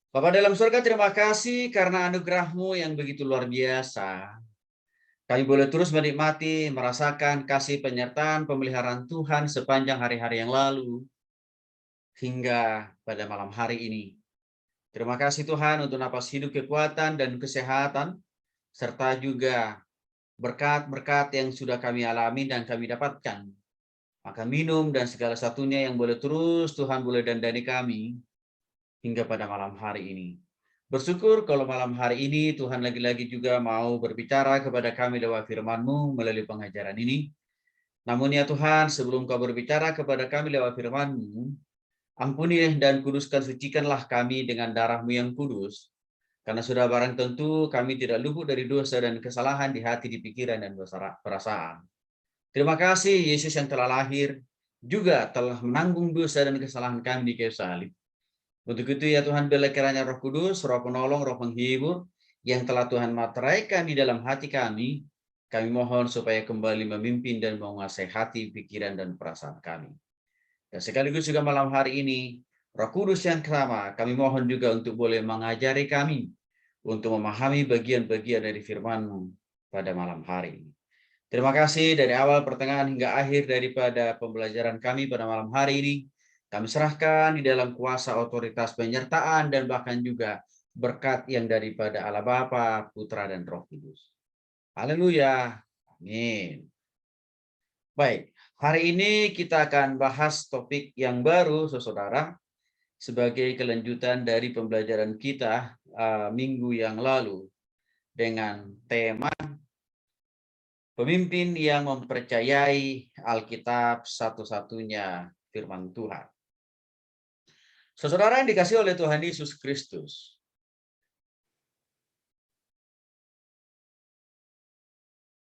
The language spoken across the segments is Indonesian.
Bapa dalam surga, terima kasih karena anugerah-Mu yang begitu luar biasa. Kami boleh terus menikmati, merasakan kasih penyertaan, pemeliharaan Tuhan sepanjang hari-hari yang lalu, hingga pada malam hari ini. Terima kasih Tuhan untuk napas hidup, kekuatan, dan kesehatan, serta juga berkat-berkat yang sudah kami alami dan kami dapatkan. Makan, minum, dan segala satunya yang boleh terus Tuhan boleh dandani kami, hingga pada malam hari ini. Bersyukur kalau malam hari ini Tuhan lagi-lagi juga mau berbicara kepada kami lewat firman-Mu melalui pengajaran ini. Namun ya Tuhan, sebelum Kau berbicara kepada kami lewat firman-Mu, ampuni dan kuduskan, sucikanlah kami dengan darah-Mu yang kudus. Karena sudah barang tentu kami tidak luput dari dosa dan kesalahan di hati, di pikiran, dan perasaan. Terima kasih Yesus yang telah lahir, juga telah menanggung dosa dan kesalahan kami di kayu salib. Untuk itu ya Tuhan, bila kiranya Roh Kudus, Roh penolong, Roh penghibur yang telah Tuhan materaikan di dalam hati kami mohon supaya kembali memimpin dan menguasai hati, pikiran, dan perasaan kami. Dan sekaligus juga malam hari ini, Roh Kudus yang sama, kami mohon juga untuk boleh mengajari kami untuk memahami bagian-bagian dari firman-Mu pada malam hari ini. Terima kasih dari awal, pertengahan, hingga akhir daripada pembelajaran kami pada malam hari ini. Kami serahkan di dalam kuasa, otoritas, penyertaan, dan bahkan juga berkat yang daripada Allah Bapa, Putra, dan Roh Kudus. Haleluya. Amin. Baik, hari ini kita akan bahas topik yang baru, saudara, sebagai kelanjutan dari pembelajaran kita minggu yang lalu dengan tema pemimpin yang mempercayai Alkitab satu-satunya firman Tuhan. Saudara yang dikasihi oleh Tuhan Yesus Kristus,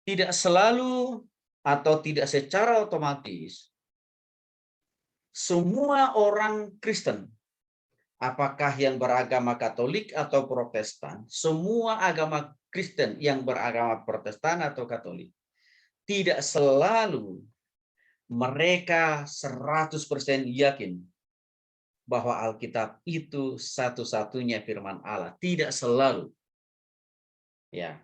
tidak selalu atau tidak secara otomatis semua orang Kristen, apakah yang beragama Katolik atau Protestan, semua agama Kristen yang beragama Protestan atau Katolik, tidak selalu mereka 100% yakin bahwa Alkitab itu satu-satunya firman Allah. Tidak selalu. Ya.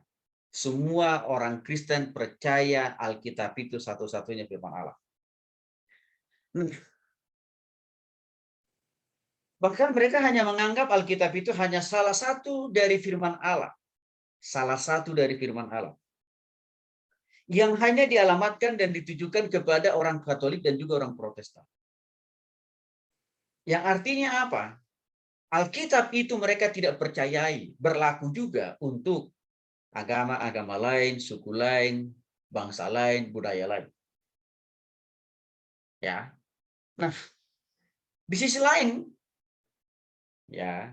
Semua orang Kristen percaya Alkitab itu satu-satunya firman Allah. Bahkan mereka hanya menganggap Alkitab itu hanya salah satu dari firman Allah. Salah satu dari firman Allah. Yang hanya dialamatkan dan ditujukan kepada orang Katolik dan juga orang Protestan. Yang artinya apa? Alkitab itu mereka tidak percayai. Berlaku juga untuk agama-agama lain, suku lain, bangsa lain, budaya lain. Ya. Nah, di sisi lain, ya,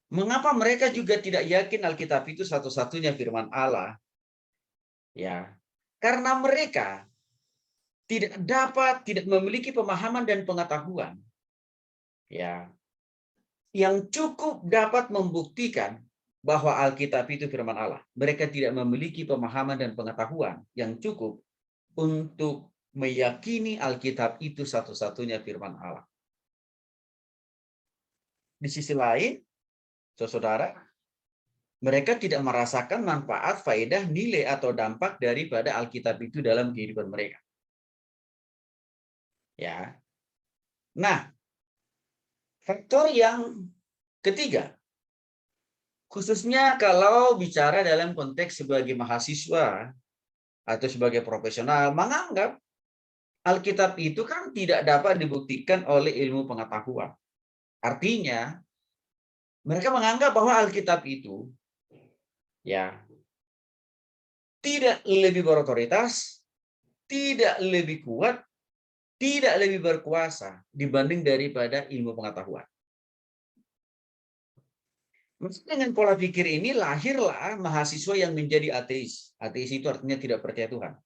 mengapa mereka juga tidak yakin Alkitab itu satu-satunya firman Allah? Ya, karena mereka tidak memiliki pemahaman dan pengetahuan, ya, yang cukup dapat membuktikan bahwa Alkitab itu firman Allah. Mereka tidak memiliki pemahaman dan pengetahuan yang cukup untuk meyakini Alkitab itu satu-satunya firman Allah. Di sisi lain, saudara, mereka tidak merasakan manfaat, faedah, nilai, atau dampak daripada Alkitab itu dalam kehidupan mereka. Ya. Nah, faktor yang ketiga, khususnya kalau bicara dalam konteks sebagai mahasiswa atau sebagai profesional, menganggap Alkitab itu kan tidak dapat dibuktikan oleh ilmu pengetahuan. Artinya, mereka menganggap bahwa Alkitab itu ya tidak lebih berotoritas, tidak lebih kuat, tidak lebih berkuasa dibanding daripada ilmu pengetahuan. Dengan pola pikir ini lahirlah mahasiswa yang menjadi ateis. Ateis itu artinya tidak percaya Tuhan.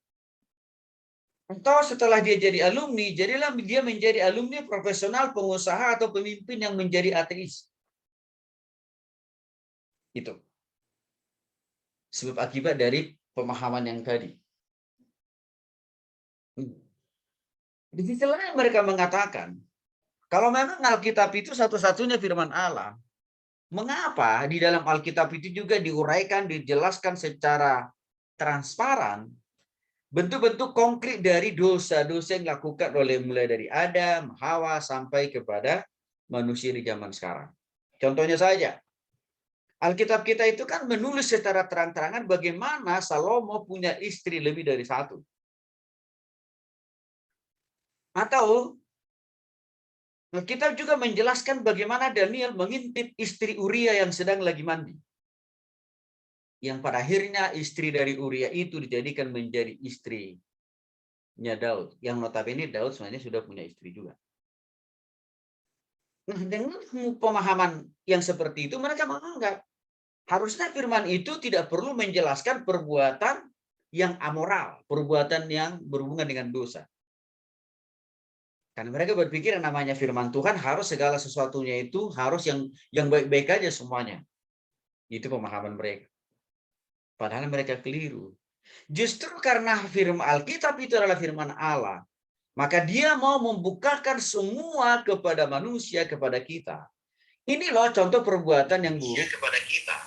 Atau setelah dia jadi alumni, jadilah dia menjadi alumni profesional, pengusaha, atau pemimpin yang menjadi ateis. Itu. Sebab akibat dari pemahaman yang tadi. Di sisi lain mereka mengatakan, kalau memang Alkitab itu satu-satunya firman Allah, Mengapa di dalam Alkitab itu juga diuraikan, dijelaskan secara transparan bentuk-bentuk konkret dari dosa-dosa yang dilakukan oleh mulai dari Adam, Hawa sampai kepada manusia di zaman sekarang. Contohnya saja, Alkitab kita itu kan menulis secara terang-terangan bagaimana Salomo punya istri lebih dari satu. Atau Alkitab juga menjelaskan bagaimana Daniel mengintip istri Uria yang sedang lagi mandi. Yang pada akhirnya istri dari Uria itu dijadikan menjadi istrinya Daud. Yang notabene Daud sebenarnya sudah punya istri juga. Nah, dengan pemahaman yang seperti itu, mereka menganggap harusnya firman itu tidak perlu menjelaskan perbuatan yang amoral, perbuatan yang berhubungan dengan dosa. Karena mereka berpikir yang namanya firman Tuhan harus segala sesuatunya itu harus yang baik-baik aja semuanya. Itu pemahaman mereka. Padahal mereka keliru. Justru karena firman Alkitab itu adalah firman Allah, maka dia mau membukakan semua kepada manusia, kepada kita. Ini loh contoh perbuatan yang buruk. Kepada kita.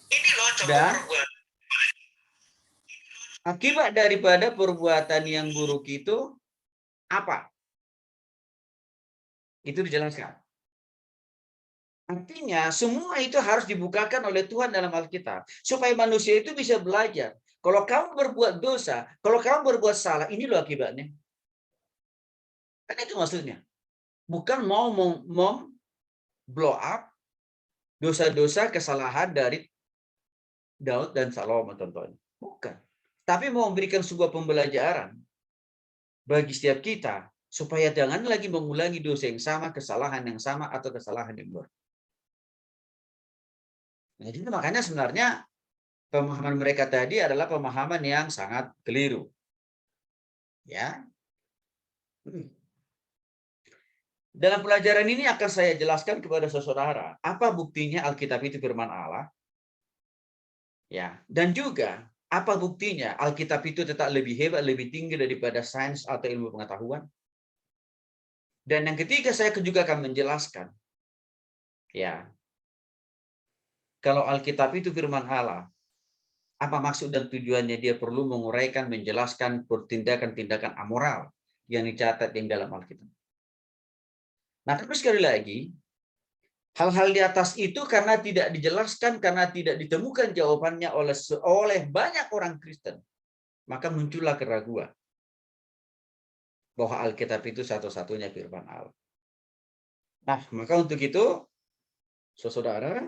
Ini loh contoh perbuatan. Akibat daripada perbuatan yang buruk itu apa? Itu dijelaskan. Artinya semua itu harus dibukakan oleh Tuhan dalam Alkitab. Supaya manusia itu bisa belajar. Kalau kamu berbuat dosa, kalau kamu berbuat salah, ini loh akibatnya. Kan itu maksudnya. Bukan mau blow up dosa-dosa kesalahan dari Daud dan Salomo contohnya. Bukan. Tapi mau memberikan sebuah pembelajaran bagi setiap kita supaya jangan lagi mengulangi dosa yang sama, kesalahan yang sama, atau kesalahan yang baru. Jadi makanya sebenarnya pemahaman mereka tadi adalah pemahaman yang sangat keliru. Ya. Dalam pelajaran ini akan saya jelaskan kepada saudara apa buktinya Alkitab itu firman Allah. Ya, dan juga apa buktinya Alkitab itu tetap lebih hebat, lebih tinggi daripada sains atau ilmu pengetahuan. Dan yang ketiga saya juga akan menjelaskan ya, kalau Alkitab itu firman Allah, apa maksud dan tujuannya dia perlu menguraikan, menjelaskan tindakan-tindakan amoral yang dicatat yang dalam Alkitab. Nah, terus sekali lagi, hal-hal di atas itu karena tidak dijelaskan, karena tidak ditemukan jawabannya oleh banyak orang Kristen, maka muncullah keraguan bahwa Alkitab itu satu-satunya firman Allah. Nah, maka untuk itu, saudara,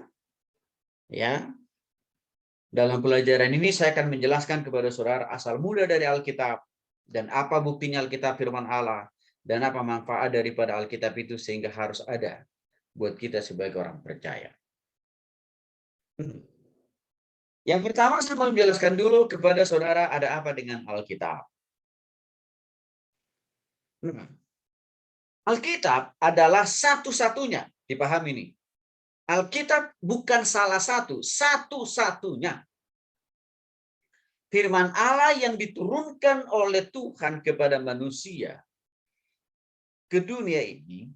ya, dalam pelajaran ini saya akan menjelaskan kepada saudara asal mula dari Alkitab dan apa buktinya Alkitab firman Allah dan apa manfaat daripada Alkitab itu sehingga harus ada buat kita sebagai orang percaya. Yang pertama saya mau menjelaskan dulu kepada saudara ada apa dengan Alkitab. Alkitab adalah satu-satunya, dipahami ini. Alkitab bukan salah satu, satu-satunya firman Allah yang diturunkan oleh Tuhan kepada manusia ke dunia ini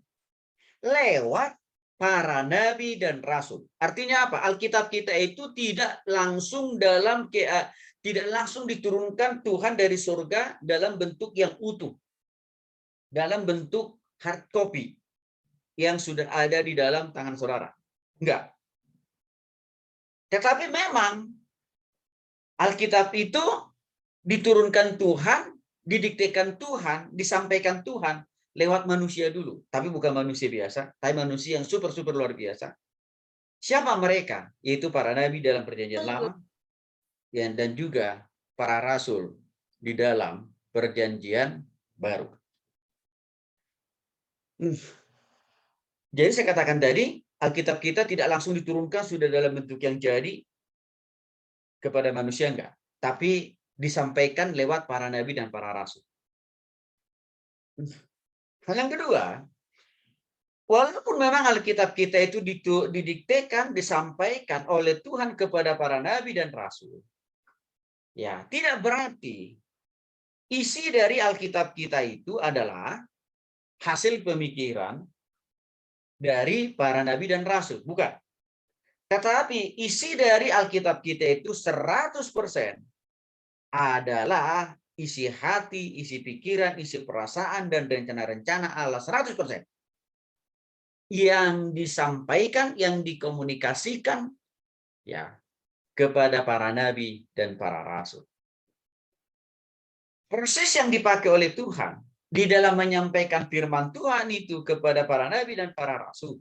lewat para nabi dan rasul. Artinya apa? Alkitab kita itu tidak langsung tidak langsung diturunkan Tuhan dari surga dalam bentuk yang utuh. Dalam bentuk hard copy yang sudah ada di dalam tangan saudara. Enggak. Tetapi memang Alkitab itu diturunkan Tuhan, didiktekan Tuhan, disampaikan Tuhan lewat manusia dulu. Tapi bukan manusia biasa, tapi manusia yang super-super luar biasa. Siapa mereka? Yaitu para nabi dalam perjanjian lama dan juga para rasul di dalam perjanjian baru. Jadi saya katakan tadi, Alkitab kita tidak langsung diturunkan sudah dalam bentuk yang jadi kepada manusia, enggak. Tapi disampaikan lewat para nabi dan para rasul. Hal yang kedua, walaupun memang Alkitab kita itu didiktekan, disampaikan oleh Tuhan kepada para nabi dan rasul, ya tidak berarti isi dari Alkitab kita itu adalah hasil pemikiran dari para nabi dan rasul. Bukan. Tetapi isi dari Alkitab kita itu 100% adalah isi hati, isi pikiran, isi perasaan, dan rencana-rencana Allah 100%. Yang disampaikan, yang dikomunikasikan ya kepada para nabi dan para rasul. Proses yang dipakai oleh Tuhan di dalam menyampaikan firman Tuhan itu kepada para nabi dan para rasul,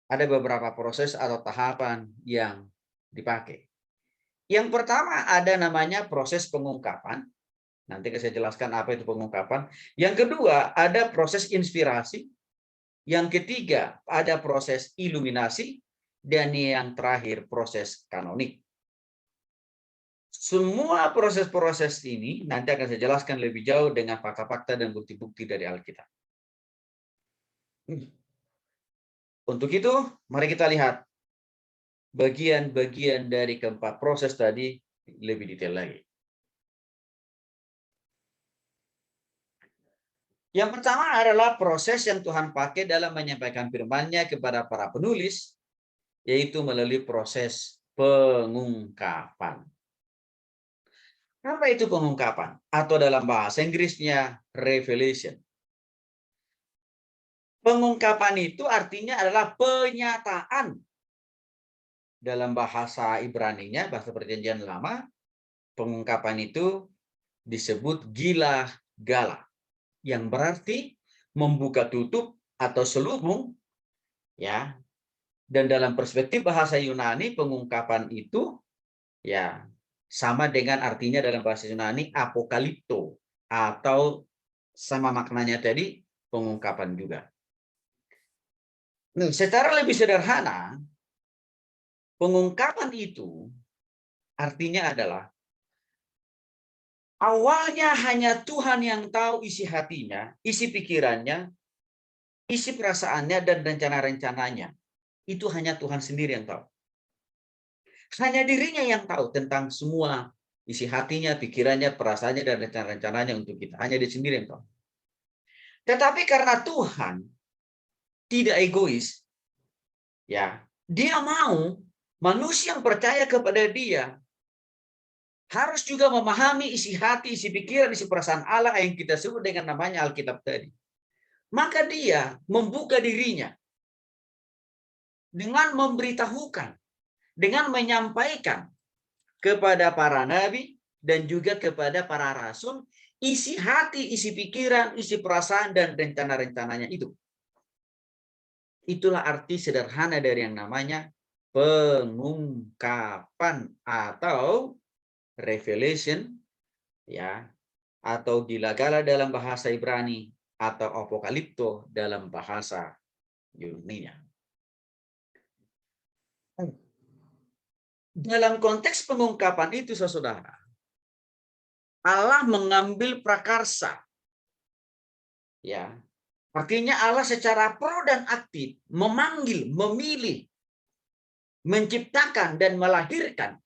ada beberapa proses atau tahapan yang dipakai. Yang pertama ada namanya proses pengungkapan. Nanti saya jelaskan apa itu pengungkapan. Yang kedua ada proses inspirasi. Yang ketiga ada proses iluminasi. Dan yang terakhir proses kanonik. Semua proses-proses ini nanti akan saya jelaskan lebih jauh dengan fakta-fakta dan bukti-bukti dari Alkitab. Untuk itu, mari kita lihat bagian-bagian dari keempat proses tadi lebih detail lagi. Yang pertama adalah proses yang Tuhan pakai dalam menyampaikan firman-Nya kepada para penulis, yaitu melalui proses pengungkapan. Apa itu pengungkapan? Atau dalam bahasa Inggrisnya revelation. Pengungkapan itu artinya adalah penyataan. Dalam bahasa Ibrani-nya, bahasa Perjanjian Lama, pengungkapan itu disebut gila gala, yang berarti membuka tutup atau selubung, ya. Dan dalam perspektif bahasa Yunani, pengungkapan itu ya sama dengan artinya dalam bahasa Yunani apokalipto, atau sama maknanya tadi pengungkapan juga. Nah, secara lebih sederhana, pengungkapan itu artinya adalah awalnya hanya Tuhan yang tahu isi hatinya, isi pikirannya, isi perasaannya, dan rencana-rencananya. Itu hanya Tuhan sendiri yang tahu. Hanya dirinya yang tahu tentang semua isi hatinya, pikirannya, perasaannya, dan rencana-rencananya untuk kita. Hanya dia sendiri yang tahu. Tetapi karena Tuhan tidak egois, ya, dia mau manusia yang percaya kepada dia harus juga memahami isi hati, isi pikiran, isi perasaan Allah yang kita sebut dengan namanya Alkitab tadi. Maka dia membuka dirinya dengan memberitahukan, dengan menyampaikan kepada para nabi dan juga kepada para rasul isi hati, isi pikiran, isi perasaan, dan rencana-rencananya itu. Itulah arti sederhana dari yang namanya pengungkapan atau revelation, ya, atau gila-gala dalam bahasa Ibrani, atau apokalipto dalam bahasa Yunani. Dalam konteks pengungkapan itu, saudara, Allah mengambil prakarsa, ya, artinya Allah secara pro dan aktif memanggil, memilih, menciptakan dan melahirkan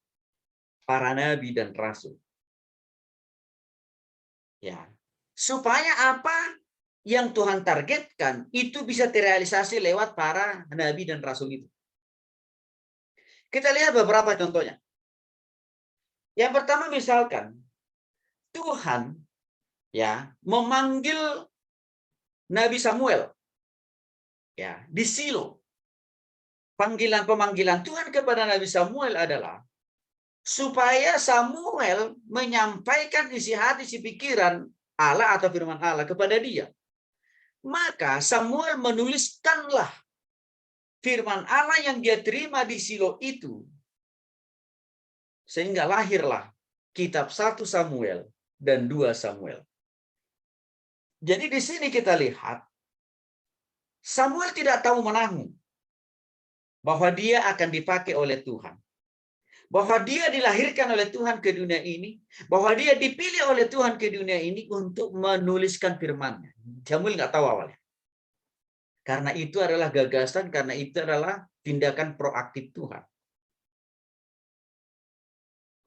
para nabi dan rasul. Ya, supaya apa yang Tuhan targetkan itu bisa terrealisasi lewat para nabi dan rasul itu. Kita lihat beberapa contohnya. Yang pertama misalkan Tuhan ya memanggil Nabi Samuel ya di Silo. Pemanggilan Tuhan kepada Nabi Samuel adalah supaya Samuel menyampaikan isi hati, isi pikiran Allah atau firman Allah kepada dia. Maka Samuel menuliskanlah firman Allah yang dia terima di Silo itu. Sehingga lahirlah kitab 1 Samuel dan 2 Samuel. Jadi di sini kita lihat Samuel tidak tahu menanggung bahwa dia akan dipakai oleh Tuhan. Bahwa dia dilahirkan oleh Tuhan ke dunia ini, bahwa dia dipilih oleh Tuhan ke dunia ini untuk menuliskan firman-Nya. Samuel nggak tahu awalnya. Karena itu adalah gagasan, karena itu adalah tindakan proaktif Tuhan.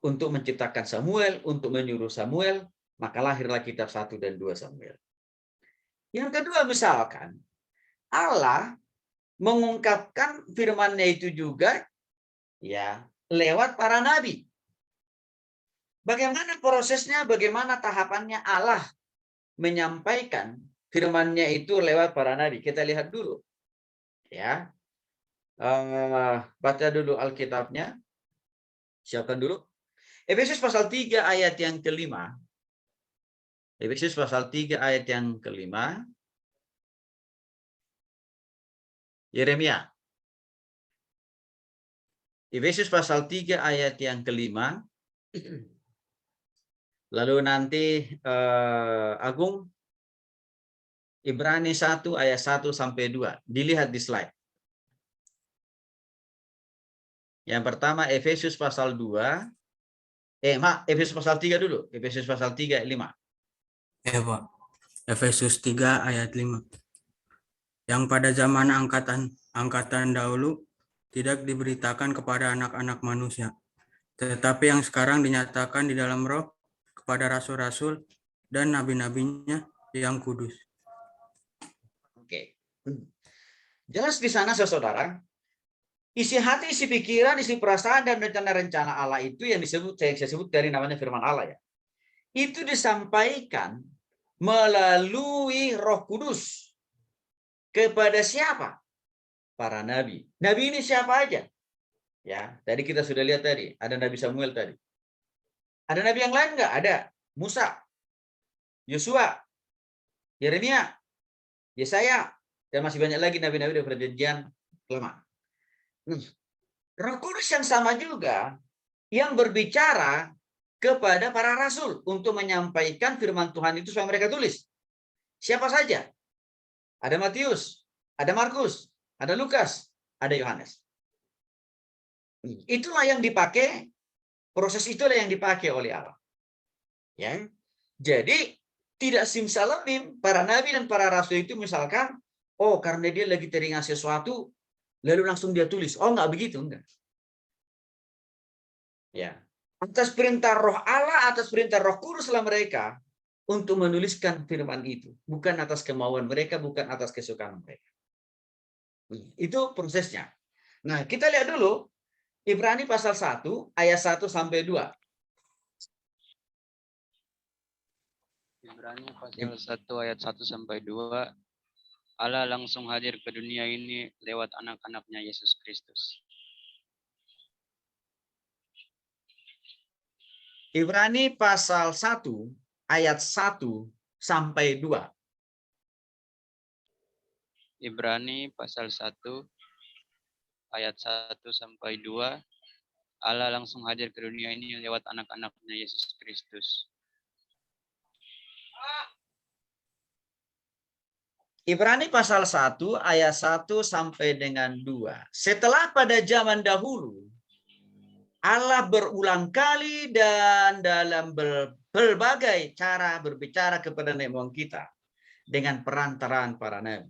Untuk menciptakan Samuel, untuk menyuruh Samuel, maka lahirlah kitab 1 dan 2 Samuel. Yang kedua misalkan, Allah mengungkapkan firman-Nya itu juga ya, lewat para nabi. Bagaimana prosesnya, bagaimana tahapannya Allah menyampaikan firman-Nya itu lewat para nabi? Kita lihat dulu, ya. Baca dulu Alkitabnya. Siapkan dulu. Efesus pasal 3 ayat yang kelima. Efesus pasal 3 ayat yang kelima. Yeremia. Efesus pasal 3 ayat yang kelima. Lalu nanti Agung, Ibrani 1 ayat 1 sampai 2. Dilihat di slide. Yang pertama Efesus pasal 2. Efesus pasal 3 dulu. Efesus pasal 3 ayat 5. Ya, Pak. Efesus 3 ayat 5. Yang pada zaman angkatan dahulu tidak diberitakan kepada anak-anak manusia, tetapi yang sekarang dinyatakan di dalam roh kepada rasul-rasul dan nabi-nabinya yang kudus. Oke. Jelas di sana, saudara, isi hati, isi pikiran, isi perasaan, dan rencana-rencana Allah itu yang saya sebut dari namanya firman Allah, ya. Itu disampaikan melalui Roh Kudus. Kepada siapa? Para nabi. Nabi ini siapa aja? Ya, tadi kita sudah lihat tadi, ada Nabi Samuel tadi. Ada nabi yang lain nggak? Ada. Musa, Yosua, Yeremia, Yesaya, dan masih banyak lagi nabi-nabi dari perjanjian lama. Roh Kudus yang sama juga yang berbicara kepada para rasul untuk menyampaikan firman Tuhan itu supaya mereka tulis. Siapa saja? Ada Matius, ada Markus, ada Lukas, ada Yohanes. Itulah yang dipakai, proses itulah yang dipakai oleh Allah. Ya. Jadi tidak simsalabim para nabi dan para rasul itu misalkan, oh karena dia lagi teringat sesuatu, lalu langsung dia tulis. Oh enggak begitu, enggak. Ya. Atas perintah Roh Allah, atas perintah Roh Kuduslah mereka untuk menuliskan firman itu, bukan atas kemauan mereka, bukan atas kesukaan mereka. Itu prosesnya. Nah, kita lihat dulu Ibrani pasal 1 ayat 1 sampai 2. Ibrani pasal 1 ayat 1 sampai 2. Allah langsung hadir ke dunia ini lewat anak-anaknya Yesus Kristus. Ibrani pasal 1 ayat 1 sampai 2. Ibrani pasal 1 ayat 1 sampai 2. Allah langsung hadir ke dunia ini lewat anak-anaknya Yesus Kristus. Ibrani pasal 1 ayat 1 sampai dengan 2. Setelah pada zaman dahulu Allah berulang kali dan dalam berbagai cara berbicara kepada nenek moyang kita dengan perantaraan para nabi.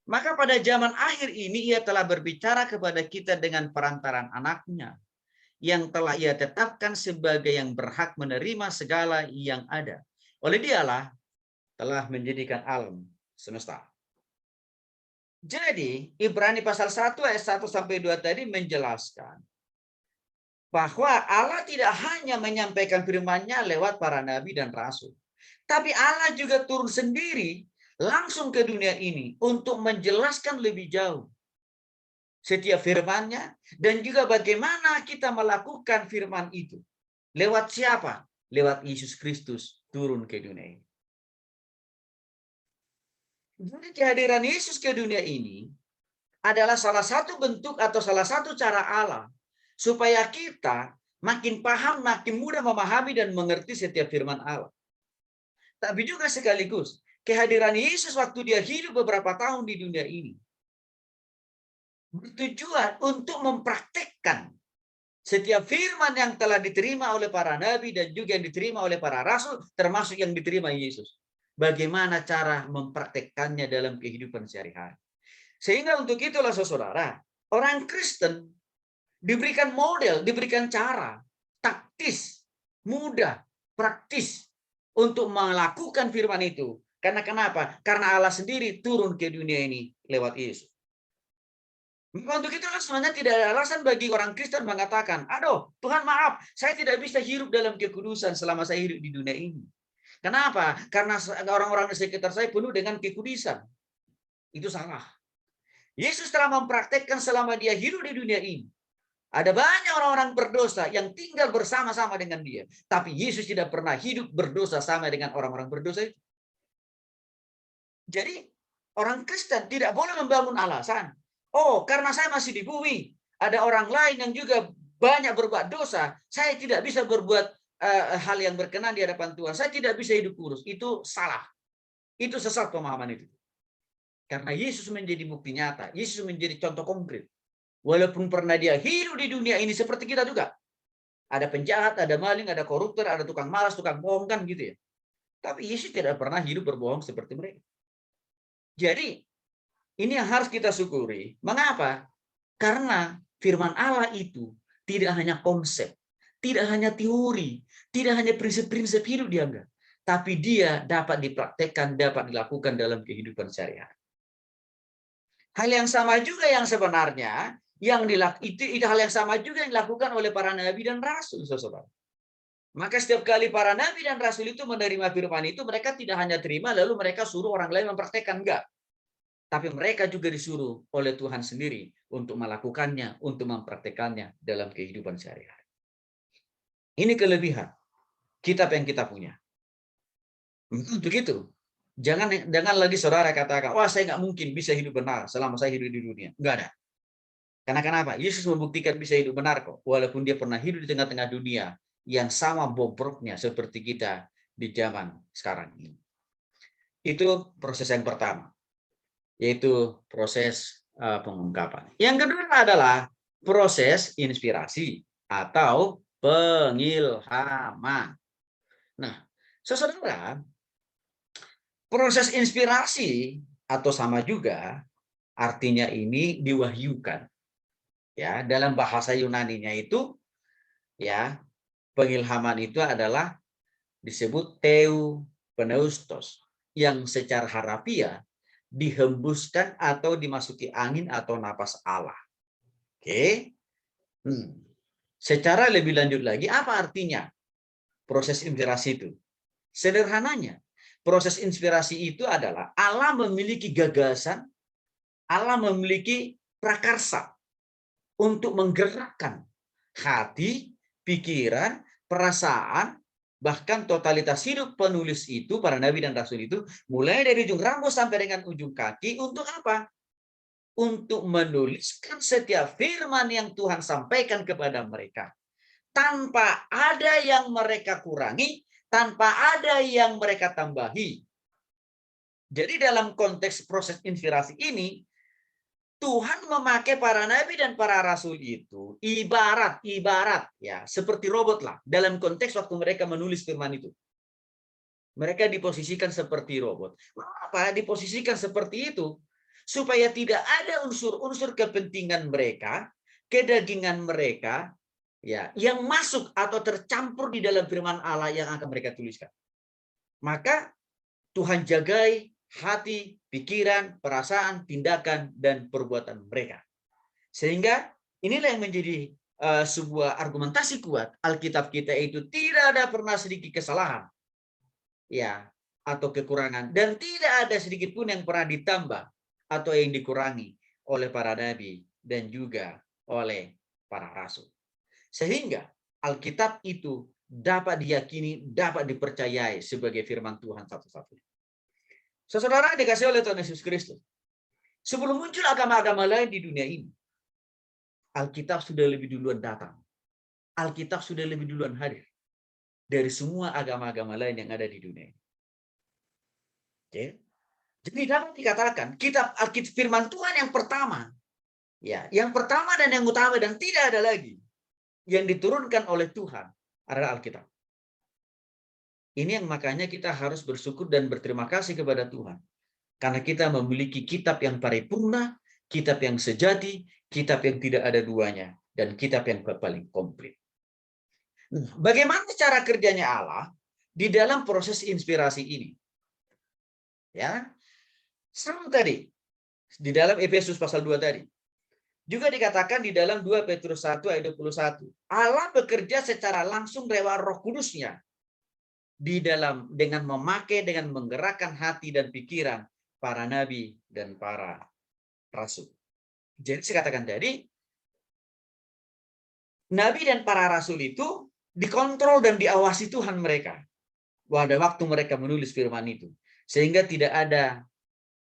Maka pada zaman akhir ini ia telah berbicara kepada kita dengan perantaraan anaknya yang telah ia tetapkan sebagai yang berhak menerima segala yang ada. Oleh dialah telah menjadikan alam semesta. Jadi Ibrani pasal 1 ayat 1 sampai 2 tadi menjelaskan bahwa Allah tidak hanya menyampaikan firman-Nya lewat para nabi dan rasul, tapi Allah juga turun sendiri langsung ke dunia ini untuk menjelaskan lebih jauh setiap firman-Nya dan juga bagaimana kita melakukan firman itu. Lewat siapa? Lewat Yesus Kristus turun ke dunia ini. Jadi kehadiran Yesus ke dunia ini adalah salah satu bentuk atau salah satu cara Allah supaya kita makin paham, makin mudah memahami dan mengerti setiap firman Allah. Tapi juga sekaligus kehadiran Yesus waktu dia hidup beberapa tahun di dunia ini bertujuan untuk mempraktekkan setiap firman yang telah diterima oleh para nabi dan juga yang diterima oleh para rasul, termasuk yang diterima Yesus. Bagaimana cara mempraktekkannya dalam kehidupan sehari-hari. Sehingga untuk itulah saudara, orang Kristen diberikan model, diberikan cara, taktis, mudah, praktis untuk melakukan firman itu. Karena kenapa? Karena Allah sendiri turun ke dunia ini lewat Yesus. Maka untuk itulah sebenarnya tidak ada alasan bagi orang Kristen mengatakan, aduh Tuhan maaf, saya tidak bisa hidup dalam kekudusan selama saya hidup di dunia ini. Kenapa? Karena orang-orang di sekitar saya penuh dengan kekudusan. Itu salah. Yesus telah mempraktekkan selama dia hidup di dunia ini. Ada banyak orang-orang berdosa yang tinggal bersama-sama dengan dia. Tapi Yesus tidak pernah hidup berdosa sama dengan orang-orang berdosa itu. Jadi orang Kristen tidak boleh membangun alasan. Oh, karena saya masih di bumi, ada orang lain yang juga banyak berbuat dosa, saya tidak bisa berbuat hal yang berkenan di hadapan Tuhan. Saya tidak bisa hidup kudus. Itu salah. Itu sesat pemahaman itu. Karena Yesus menjadi bukti nyata. Yesus menjadi contoh konkret. Walaupun pernah dia hidup di dunia ini seperti kita juga. Ada penjahat, ada maling, ada koruptor, ada tukang malas, tukang bohong kan gitu ya. Tapi Yesus tidak pernah hidup berbohong seperti mereka. Jadi ini yang harus kita syukuri. Mengapa? Karena firman Allah itu tidak hanya konsep, tidak hanya teori, tidak hanya prinsip-prinsip hidup dianggap, tapi dia dapat dipraktekkan, dapat dilakukan dalam kehidupan sehari-hari. Hal yang sama juga yang sebenarnya itu hal yang sama juga yang dilakukan oleh para nabi dan rasul, saudara. Maka setiap kali para nabi dan rasul itu menerima firman itu, mereka tidak hanya terima lalu mereka suruh orang lain mempraktekkan, enggak. Tapi mereka juga disuruh oleh Tuhan sendiri untuk melakukannya, untuk mempraktekannya dalam kehidupan sehari-hari. Ini kelebihan kitab yang kita punya. Untuk itu, jangan lagi saudara katakan, wah saya nggak mungkin bisa hidup benar selama saya hidup di dunia. Nggak ada. Karena kenapa? Yesus membuktikan bisa hidup benar kok. Walaupun dia pernah hidup di tengah-tengah dunia yang sama bobroknya seperti kita di zaman sekarang ini. Itu proses yang pertama, yaitu proses pengungkapan. Yang kedua adalah proses inspirasi atau pengilhaman. Nah, saudara, proses inspirasi atau sama juga artinya ini diwahyukan. Ya, dalam bahasa Yunaninya itu ya, pengilhaman itu adalah disebut theopneustos yang secara harafiah dihembuskan atau dimasuki angin atau napas Allah. Oke. Secara lebih lanjut lagi, apa artinya proses inspirasi itu? Sederhananya, proses inspirasi itu adalah Allah memiliki gagasan, Allah memiliki prakarsa untuk menggerakkan hati, pikiran, perasaan, bahkan totalitas hidup penulis itu, para nabi dan rasul itu, mulai dari ujung rambut sampai dengan ujung kaki, untuk apa? Untuk menuliskan setiap firman yang Tuhan sampaikan kepada mereka. Tanpa ada yang mereka kurangi, tanpa ada yang mereka tambahi. Jadi dalam konteks proses inspirasi ini, Tuhan memakai para nabi dan para rasul itu ibarat ya, seperti robot lah dalam konteks waktu mereka menulis firman itu. Mereka diposisikan seperti robot. Mengapa diposisikan seperti itu? Supaya tidak ada unsur-unsur kepentingan mereka, kedagingan mereka ya, yang masuk atau tercampur di dalam firman Allah yang akan mereka tuliskan. Maka Tuhan jagai hati, pikiran, perasaan, tindakan, dan perbuatan mereka. Sehingga inilah yang menjadi sebuah argumentasi kuat. Alkitab kita itu tidak ada pernah sedikit kesalahan, ya, atau kekurangan, dan tidak ada sedikit pun yang pernah ditambah atau yang dikurangi oleh para nabi dan juga oleh para rasul. Sehingga Alkitab itu dapat diyakini, dapat dipercayai sebagai firman Tuhan satu-satunya. Saudara dikasih oleh Tuhan Yesus Kristus, sebelum muncul agama-agama lain di dunia ini, Alkitab sudah lebih duluan datang. Alkitab sudah lebih duluan hadir dari semua agama-agama lain yang ada di dunia ini. Oke. Jadi dapat dikatakan kitab Alkitab firman Tuhan yang pertama, ya, yang pertama dan yang utama dan tidak ada lagi yang diturunkan oleh Tuhan adalah Alkitab. Ini yang makanya kita harus bersyukur dan berterima kasih kepada Tuhan. Karena kita memiliki kitab yang paripurna, kitab yang sejati, kitab yang tidak ada duanya, dan kitab yang paling komplit. Bagaimana cara kerjanya Allah di dalam proses inspirasi ini? Ya, sama tadi, di dalam Efesus pasal 2 tadi. Juga dikatakan di dalam 2 Petrus 1 ayat 21. Allah bekerja secara langsung lewat Roh Kudusnya di dalam dengan menggerakkan hati dan pikiran para nabi dan para rasul. Jadi saya katakan tadi, nabi dan para rasul itu dikontrol dan diawasi Tuhan mereka. Pada waktu mereka menulis firman itu. Sehingga tidak ada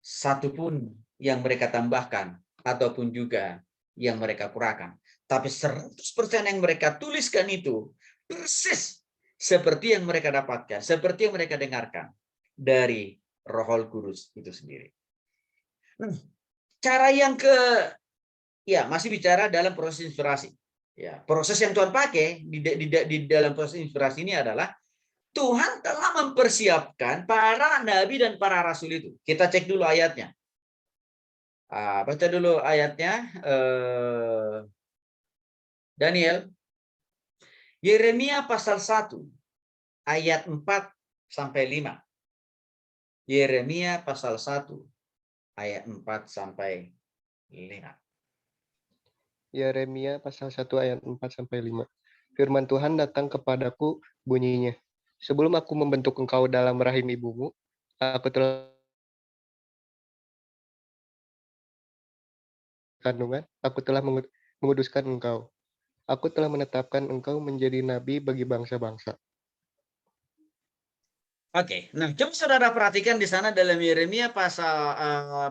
satupun yang mereka tambahkan ataupun juga yang mereka kurangkan. Tapi 100% yang mereka tuliskan itu persis seperti yang mereka dapatkan, seperti yang mereka dengarkan dari Roh Kudus itu sendiri. Nah, cara yang masih bicara dalam proses inspirasi. Ya, proses yang Tuhan pakai di dalam proses inspirasi ini adalah Tuhan telah mempersiapkan para nabi dan para rasul itu. Kita cek dulu ayatnya. Baca dulu ayatnya. Daniel. Yeremia pasal 1 ayat 4 sampai 5. Yeremia pasal 1 ayat 4 sampai 5. Yeremia pasal 1 ayat 4 sampai 5. Firman Tuhan datang kepadaku bunyinya. Sebelum aku membentuk engkau dalam rahim ibumu, aku telah kandungan, aku telah menguduskan engkau. Aku telah menetapkan engkau menjadi nabi bagi bangsa-bangsa. Oke, nah coba saudara perhatikan di sana dalam Yeremia pasal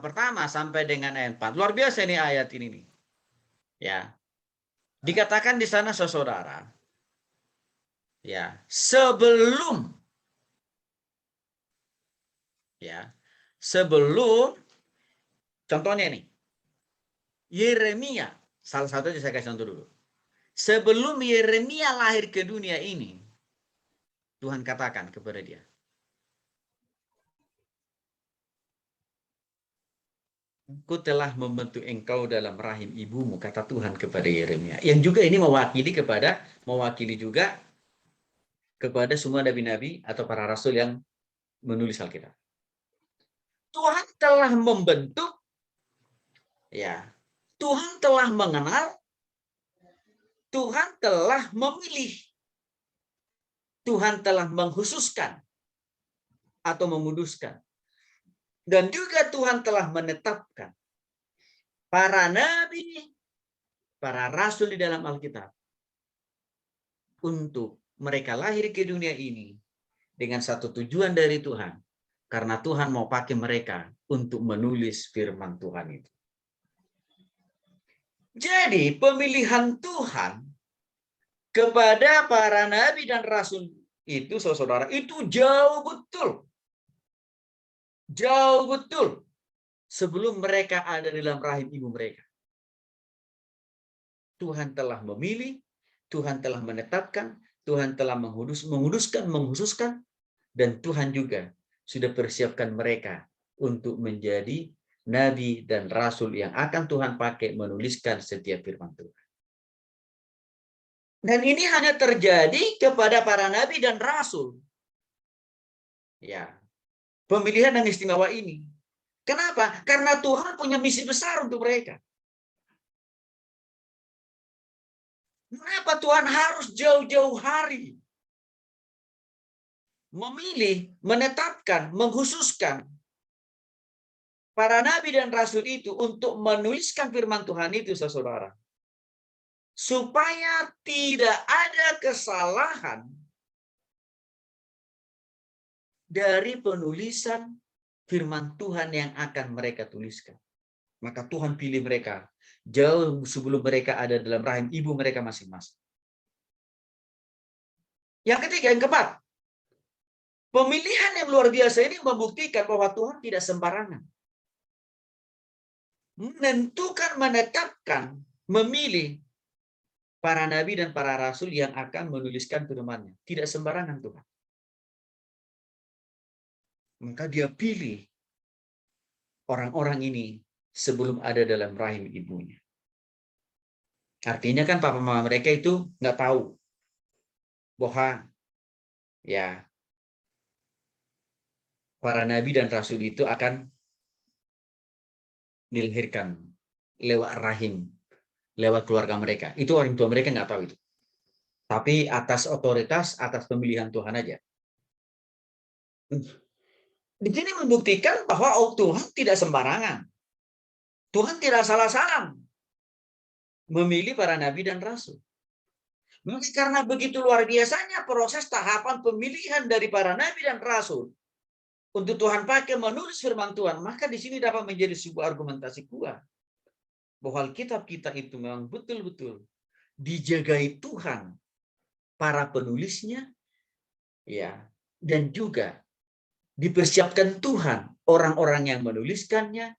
pertama sampai dengan ayat 4. Luar biasa nih ayat ini nih. Ya. Dikatakan di sana saudara, ya, sebelum contohnya nih. Yeremia, salah satu saya kasih contoh dulu. Sebelum Yeremia lahir ke dunia ini, Tuhan katakan kepada dia, Aku telah membentuk engkau dalam rahim ibumu, kata Tuhan kepada Yeremia. Yang juga ini mewakili juga kepada semua nabi-nabi atau para rasul yang menulis Alkitab. Tuhan telah membentuk, ya, Tuhan telah mengenal, Tuhan telah memilih, Tuhan telah mengkhususkan atau memuduskan. Dan juga Tuhan telah menetapkan para nabi, para rasul di dalam Alkitab untuk mereka lahir ke dunia ini dengan satu tujuan dari Tuhan. Karena Tuhan mau pakai mereka untuk menulis firman Tuhan itu. Jadi pemilihan Tuhan kepada para nabi dan rasul itu, saudara, itu jauh betul. Jauh betul sebelum mereka ada di dalam rahim ibu mereka. Tuhan telah memilih, Tuhan telah menetapkan, Tuhan telah menghususkan, dan Tuhan juga sudah persiapkan mereka untuk menjadi nabi dan rasul yang akan Tuhan pakai menuliskan setiap firman Tuhan. Dan ini hanya terjadi kepada para nabi dan rasul. Ya. Pemilihan yang istimewa ini. Kenapa? Karena Tuhan punya misi besar untuk mereka. Kenapa Tuhan harus jauh-jauh hari memilih, menetapkan, mengkhususkan para nabi dan rasul itu untuk menuliskan firman Tuhan itu, saudara? Supaya tidak ada kesalahan dari penulisan firman Tuhan yang akan mereka tuliskan. Maka Tuhan pilih mereka jauh sebelum mereka ada dalam rahim ibu mereka masing-masing. Yang ketiga, yang keempat. Pemilihan yang luar biasa ini membuktikan bahwa Tuhan tidak sembarangan. Menentukan, menetapkan, memilih para nabi dan para rasul yang akan menuliskan firman-Nya. Tidak sembarangan Tuhan. Maka dia pilih orang-orang ini sebelum ada dalam rahim ibunya. Artinya kan papa mama mereka itu nggak tahu bahwa ya para nabi dan rasul itu akan dilahirkan lewat rahim lewat keluarga mereka. Itu orang tua mereka nggak tahu itu. Tapi atas otoritas, atas pemilihan Tuhan aja. Di sini membuktikan bahwa Tuhan tidak sembarangan. Tuhan tidak salah-salah memilih para nabi dan rasul. Maka karena begitu luar biasanya proses tahapan pemilihan dari para nabi dan rasul untuk Tuhan pakai menulis firman Tuhan, maka di sini dapat menjadi sebuah argumentasi kuat bahwa Alkitab kita itu memang betul-betul dijagai Tuhan, para penulisnya, ya, dan juga dipersiapkan Tuhan orang-orang yang menuliskannya,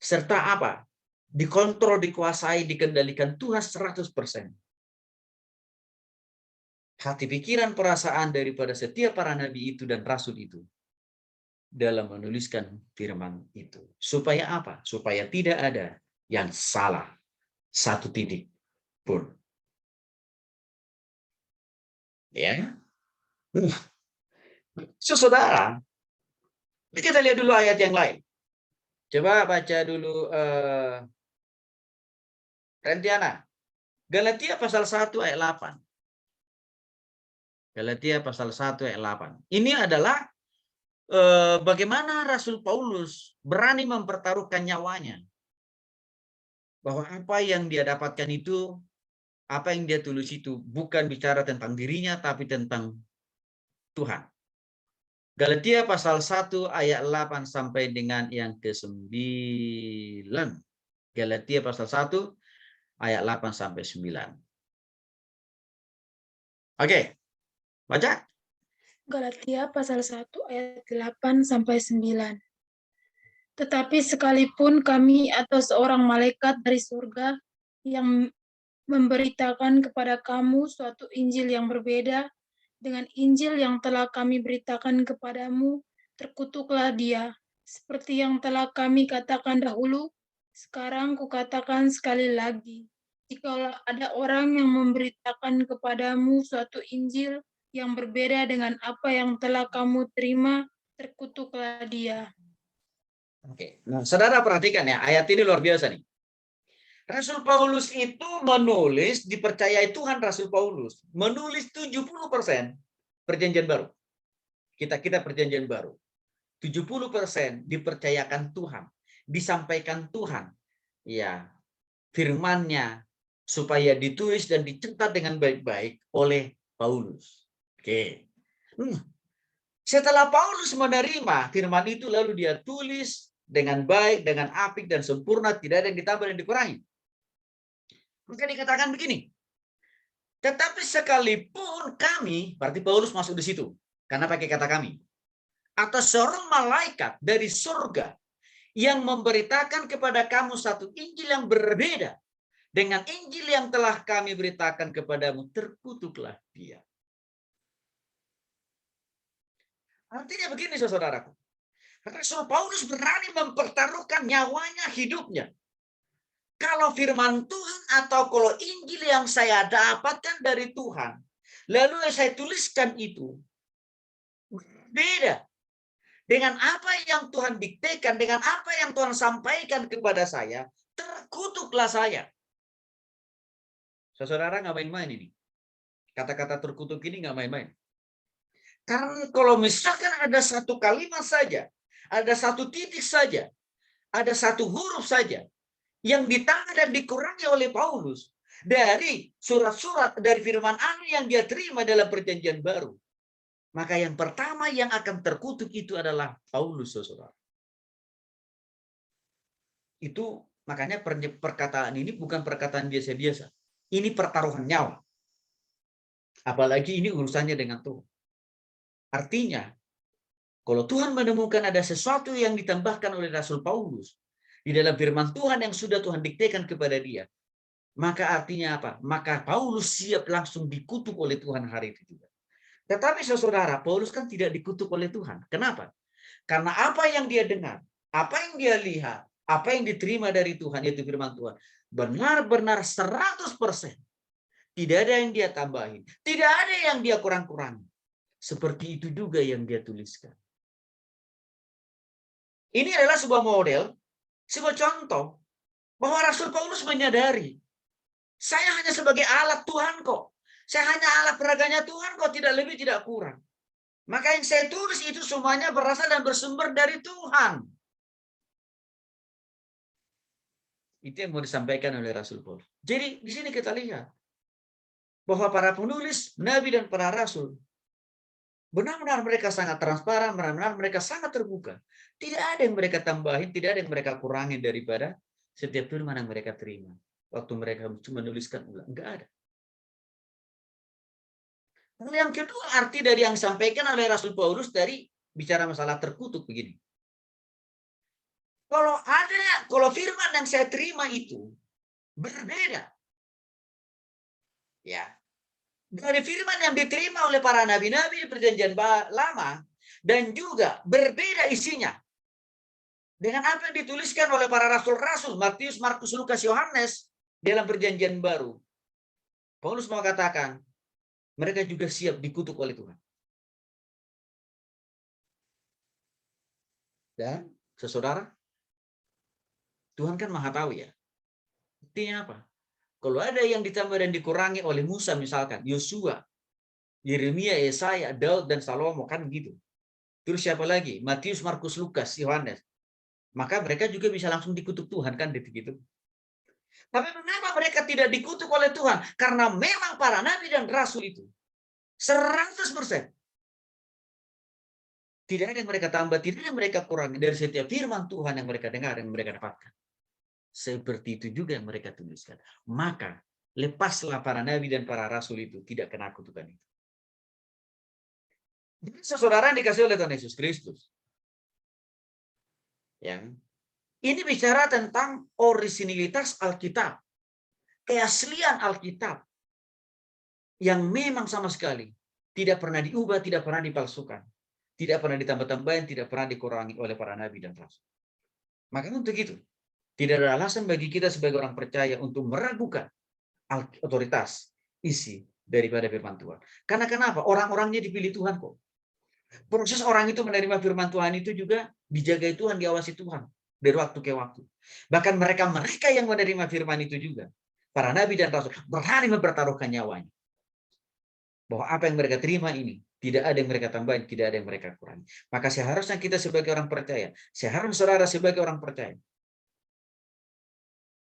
serta apa? Dikontrol, dikuasai, dikendalikan Tuhan 100%. Hati, pikiran, perasaan daripada setiap para nabi itu dan rasul itu dalam menuliskan firman itu. Supaya apa? Supaya tidak ada yang salah satu titik pun. Ya. Saudara, kita lihat dulu ayat yang lain. Coba baca dulu Rentiana. Galatia pasal 1 ayat 8. Galatia pasal 1 ayat 8. Ini adalah bagaimana Rasul Paulus berani mempertaruhkan nyawanya. Bahwa apa yang dia dapatkan itu, apa yang dia tulis itu bukan bicara tentang dirinya, tapi tentang Tuhan. Galatia pasal 1 ayat 8 sampai dengan yang ke-9. Galatia pasal 1 ayat 8 sampai 9. Oke, baca. Galatia pasal 1 ayat 8 sampai 9. Tetapi sekalipun kami atau seorang malaikat dari surga yang memberitakan kepada kamu suatu Injil yang berbeda dengan Injil yang telah kami beritakan kepadamu, terkutuklah dia. Seperti yang telah kami katakan dahulu, sekarang kukatakan sekali lagi. Jika ada orang yang memberitakan kepadamu suatu Injil yang berbeda dengan apa yang telah kamu terima, terkutuklah dia. Oke, nah saudara perhatikan ya, ayat ini luar biasa nih. Rasul Paulus itu menulis, dipercayai Tuhan Rasul Paulus, menulis 70% perjanjian baru. Kita perjanjian baru. 70% dipercayakan Tuhan, disampaikan Tuhan. Ya, firman-Nya supaya ditulis dan dicetak dengan baik-baik oleh Paulus. Oke. Setelah Paulus menerima firman itu, lalu dia tulis dengan baik, dengan apik dan sempurna, tidak ada yang ditambah dan dikurangi. Maka dikatakan begini, tetapi sekalipun kami, berarti Paulus masuk di situ, karena pakai kata kami, atau seorang malaikat dari surga yang memberitakan kepada kamu satu Injil yang berbeda dengan Injil yang telah kami beritakan kepadamu, terkutuklah dia. Artinya begini, saudaraku. Rasul Paulus berani mempertaruhkan nyawanya, hidupnya. Kalau firman Tuhan atau kalau Injil yang saya dapatkan dari Tuhan, lalu saya tuliskan itu, beda dengan apa yang Tuhan diktekan, dengan apa yang Tuhan sampaikan kepada saya, terkutuklah saya. Saudara nggak main-main ini. Kata-kata terkutuk ini nggak main-main. Karena kalau misalkan ada satu kalimat saja, ada satu titik saja, ada satu huruf saja, yang ditambah dan dikurangi oleh Paulus dari surat-surat dari firman Allah yang dia terima dalam perjanjian baru, maka yang pertama yang akan terkutuk itu adalah Paulus, saudara. Itu makanya perkataan ini bukan perkataan biasa-biasa. Ini pertaruhan nyawa. Apalagi ini urusannya dengan Tuhan. Artinya, kalau Tuhan menemukan ada sesuatu yang ditambahkan oleh Rasul Paulus di dalam firman Tuhan yang sudah Tuhan diktekan kepada dia, maka artinya apa? Maka Paulus siap langsung dikutuk oleh Tuhan hari itu juga. Tetapi saudara, Paulus kan tidak dikutuk oleh Tuhan. Kenapa? Karena apa yang dia dengar, apa yang dia lihat, apa yang diterima dari Tuhan, yaitu firman Tuhan, benar-benar 100%. Tidak ada yang dia tambahin. Tidak ada yang dia kurang-kurangi. Seperti itu juga yang dia tuliskan. Ini adalah sebuah model, sebuah contoh bahwa Rasul Paulus menyadari Saya hanya sebagai alat Tuhan kok. Saya hanya alat peraganya Tuhan kok, tidak lebih tidak kurang. Maka yang saya tulis itu semuanya berasal dan bersumber dari Tuhan. Itu yang mau disampaikan oleh Rasul Paulus. Jadi di sini kita lihat bahwa para penulis, nabi dan para rasul, benar-benar mereka sangat transparan, benar-benar mereka sangat terbuka. Tidak ada yang mereka tambahin, tidak ada yang mereka kurangi daripada setiap firman yang mereka terima. Waktu mereka menuliskan ulang, enggak ada. Lalu yang kedua, arti dari yang disampaikan oleh Rasul Paulus dari bicara masalah terkutuk begini. Kalau firman yang saya terima itu berbeda, ya, dari firman yang diterima oleh para nabi-nabi di Perjanjian Lama, dan juga berbeda isinya dengan apa yang dituliskan oleh para rasul-rasul Matius, Markus, Lukas, Yohanes dalam Perjanjian Baru. Paulus mau katakan mereka juga siap dikutuk oleh Tuhan. Dan saudara, Tuhan kan maha tahu ya. Artinya apa? Kalau ada yang ditambah dan dikurangi oleh Musa misalkan, Yosua, Yeremia, Yesaya, Daud, dan Salomo, kan gitu. Terus siapa lagi? Matius, Markus, Lukas, Yohanes. Maka mereka juga bisa langsung dikutuk Tuhan, kan gitu. Tapi mengapa mereka tidak dikutuk oleh Tuhan? Karena memang para nabi dan rasul itu 100%. Tidak ada yang mereka tambah, tidak ada yang mereka kurangi dari setiap firman Tuhan yang mereka dengar, yang mereka dapatkan. Seperti itu juga yang mereka tuliskan. Maka lepaslah para nabi dan para rasul itu tidak kena kutukan itu. Jadi saudara yang dikasih oleh Tuhan Yesus Kristus, yang ini bicara tentang orisinilitas Alkitab, keaslian Alkitab yang memang sama sekali tidak pernah diubah, tidak pernah dipalsukan, tidak pernah ditambah-tambahin, tidak pernah dikurangi oleh para nabi dan rasul. Maka untuk itu, tidak ada alasan bagi kita sebagai orang percaya untuk meragukan otoritas isi daripada firman Tuhan. Karena kenapa? Orang-orangnya dipilih Tuhan kok. Proses orang itu menerima firman Tuhan itu juga dijagai Tuhan, diawasi Tuhan dari waktu ke waktu. Bahkan mereka yang menerima firman itu juga, para nabi dan rasul, berani mempertaruhkan nyawanya. Bahwa apa yang mereka terima ini, tidak ada yang mereka tambahin, tidak ada yang mereka kurangi. Maka seharusnya kita sebagai orang percaya, seharusnya saudara sebagai orang percaya,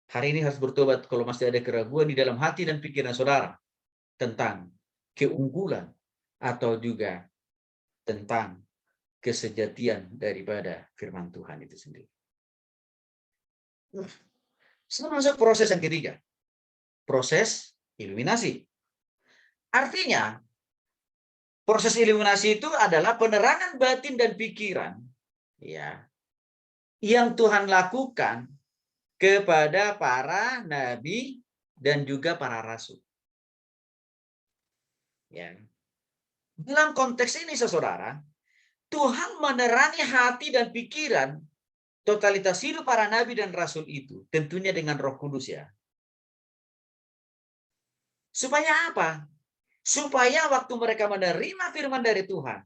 hari ini harus bertobat kalau masih ada keraguan di dalam hati dan pikiran saudara tentang keunggulan atau juga tentang kesejatian daripada firman Tuhan itu sendiri. Sekarang masuk proses yang ketiga, proses iluminasi. Artinya, proses iluminasi itu adalah penerangan batin dan pikiran, ya, yang Tuhan lakukan kepada para nabi dan juga para rasul. Ya. Dalam konteks ini, saudara, Tuhan menerangi hati dan pikiran totalitas hidup para nabi dan rasul itu, tentunya dengan Roh Kudus ya. Supaya apa? Supaya waktu mereka menerima firman dari Tuhan,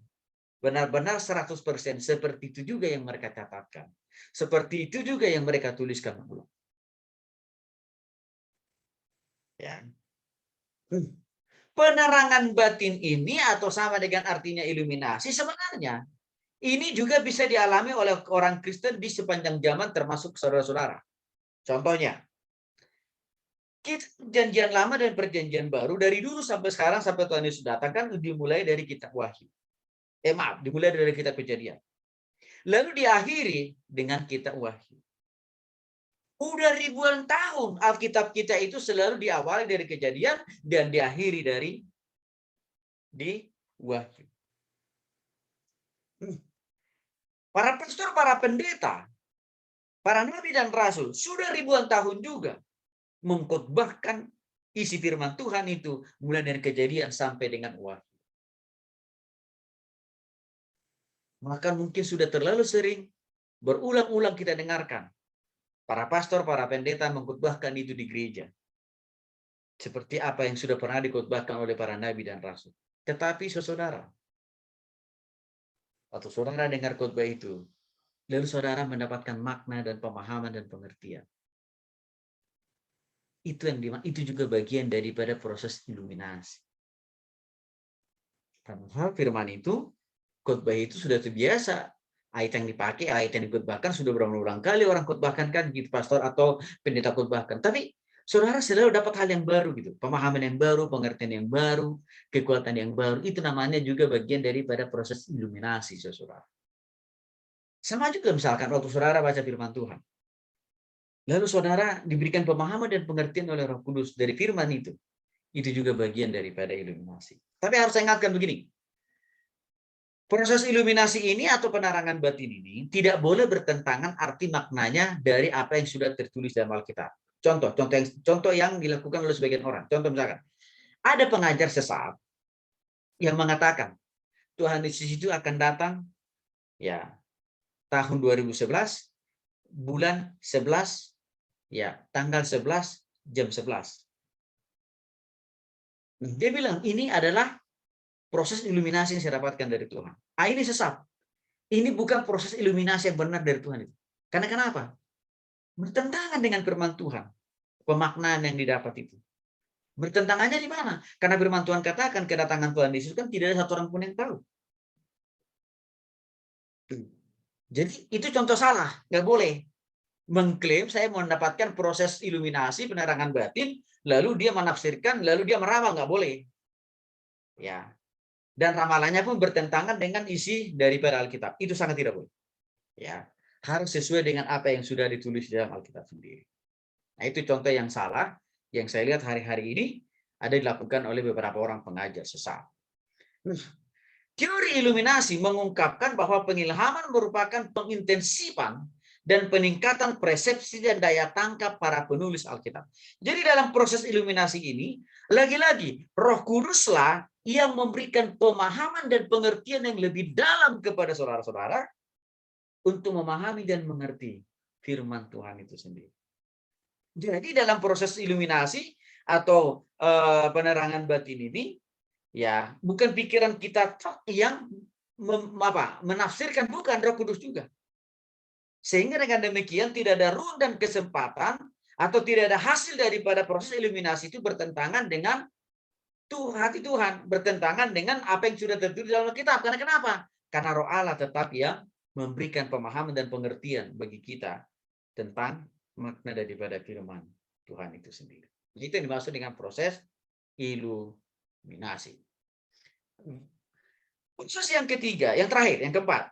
benar-benar 100% seperti itu juga yang mereka catatkan. Seperti itu juga yang mereka tuliskan ulang. Ya. Penerangan batin ini atau sama dengan artinya iluminasi sebenarnya ini juga bisa dialami oleh orang Kristen di sepanjang zaman termasuk saudara-saudara. Contohnya, kita perjanjian lama dan perjanjian baru dari dulu sampai sekarang sampai Tuhan Yesus datang kan dimulai dari kitab Wahyu. Dimulai dari kitab Kejadian. Lalu diakhiri dengan kitab Wahyu. Udah ribuan tahun Alkitab kita itu selalu diawali dari Kejadian dan diakhiri di Wahyu. Para pastor, para pendeta, para nabi dan rasul sudah ribuan tahun juga mengkhotbahkan isi firman Tuhan itu mulai dari Kejadian sampai dengan Wahyu. Maka mungkin sudah terlalu sering berulang-ulang kita dengarkan para pastor, para pendeta mengkhotbahkan itu di gereja. Seperti apa yang sudah pernah dikhotbahkan oleh para nabi dan rasul. Tetapi saudara, waktu saudara dengar khotbah itu, lalu saudara mendapatkan makna dan pemahaman dan pengertian. itu juga bagian daripada proses iluminasi. Padahal firman itu, khotbah itu sudah terbiasa. Ayat yang dipakai, ayat yang dikhotbahkan sudah berulang-ulang kali orang khotbahkan kan gitu, pastor atau pendeta khotbahkan. Tapi saudara selalu dapat hal yang baru gitu, pemahaman yang baru, pengertian yang baru, kekuatan yang baru. Itu namanya juga bagian daripada proses iluminasi, saudara. Sama juga misalkan waktu saudara baca firman Tuhan. Lalu saudara diberikan pemahaman dan pengertian oleh Roh Kudus dari firman itu. Itu juga bagian daripada iluminasi. Tapi harus saya ingatkan begini. Proses iluminasi ini atau penerangan batin ini tidak boleh bertentangan arti maknanya dari apa yang sudah tertulis dalam Alkitab. Contoh yang dilakukan oleh sebagian orang. Contoh misalkan, ada pengajar sesat yang mengatakan Tuhan Yesus itu akan datang ya tahun 2011 bulan 11 ya tanggal 11 jam 11. Dia bilang ini adalah proses iluminasi yang saya dapatkan dari Tuhan. Ini sesat. Ini bukan proses iluminasi yang benar dari Tuhan itu. Karena kenapa? Bertentangan dengan firman Tuhan. Pemaknaan yang didapat itu. Bertentangannya di mana? Karena firman Tuhan katakan kedatangan Tuhan Yesus kan tidak ada satu orang pun yang tahu. Jadi itu contoh salah. Nggak boleh mengklaim saya mendapatkan proses iluminasi penerangan batin, lalu dia menafsirkan, lalu dia meramal. Nggak boleh. Ya. Dan ramalannya pun bertentangan dengan isi daripada Alkitab. Itu sangat tidak boleh. Ya, harus sesuai dengan apa yang sudah ditulis dalam Alkitab sendiri. Nah, itu contoh yang salah yang saya lihat hari-hari ini ada dilakukan oleh beberapa orang pengajar sesat. Teori iluminasi mengungkapkan bahwa pengilhaman merupakan pengintensifan dan peningkatan persepsi dan daya tangkap para penulis Alkitab. Jadi dalam proses iluminasi ini, lagi-lagi Roh Kuduslah yang memberikan pemahaman dan pengertian yang lebih dalam kepada saudara-saudara untuk memahami dan mengerti firman Tuhan itu sendiri. Jadi dalam proses iluminasi atau penerangan batin ini, ya bukan pikiran kita yang menafsirkan, bukan, Roh Kudus juga. Sehingga dengan demikian tidak ada ruang dan kesempatan atau tidak ada hasil daripada proses iluminasi itu bertentangan dengan hati Tuhan, bertentangan dengan apa yang sudah tertulis dalam Alkitab. Karena kenapa? Karena Roh Allah tetap yang memberikan pemahaman dan pengertian bagi kita tentang makna daripada firman Tuhan itu sendiri. Itu yang dimaksud dengan proses iluminasi. Proses yang ketiga, yang terakhir, yang keempat,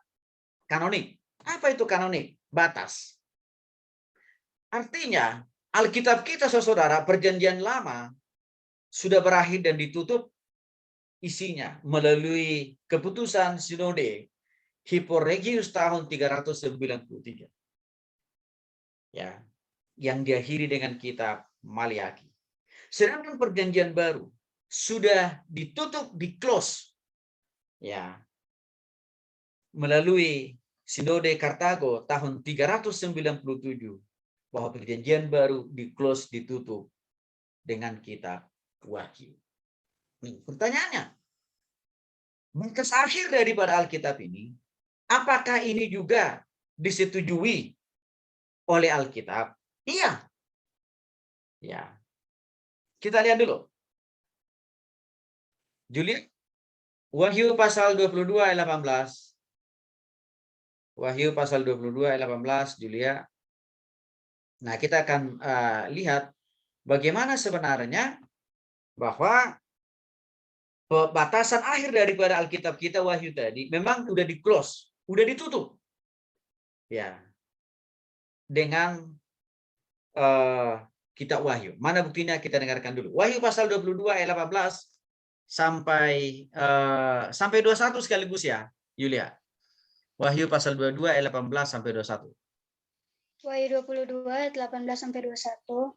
kanonik. Apa itu kanonik? Batas. Artinya, Alkitab kita, saudara, Perjanjian Lama sudah berakhir dan ditutup isinya melalui keputusan Sinode Hipporegius tahun 393. Ya, yang diakhiri dengan kitab Maliaki. Sedangkan Perjanjian Baru sudah ditutup, di-close ya melalui Sinode Kartago tahun 397, bahwa Perjanjian Baru di-close, ditutup dengan kitab Wahyu. Pertanyaannya, batas akhir daripada Alkitab ini, apakah ini juga disetujui oleh Alkitab? Iya. Ya. Kita lihat dulu. Julia, Wahyu pasal 22 ayat 18. Wahyu pasal 22 ayat 18, Julia. Nah, kita akan lihat bagaimana sebenarnya bahwa batasan akhir daripada Alkitab kita Wahyu tadi memang udah di-close, udah ditutup. Ya. Dengan kitab Wahyu. Mana buktinya? Kita dengarkan dulu. Wahyu pasal 22 ayat 18 sampai 21 sekaligus ya, Yulia. Wahyu pasal 22 ayat 18 sampai 21. Wahyu 22 ayat 18 sampai 21.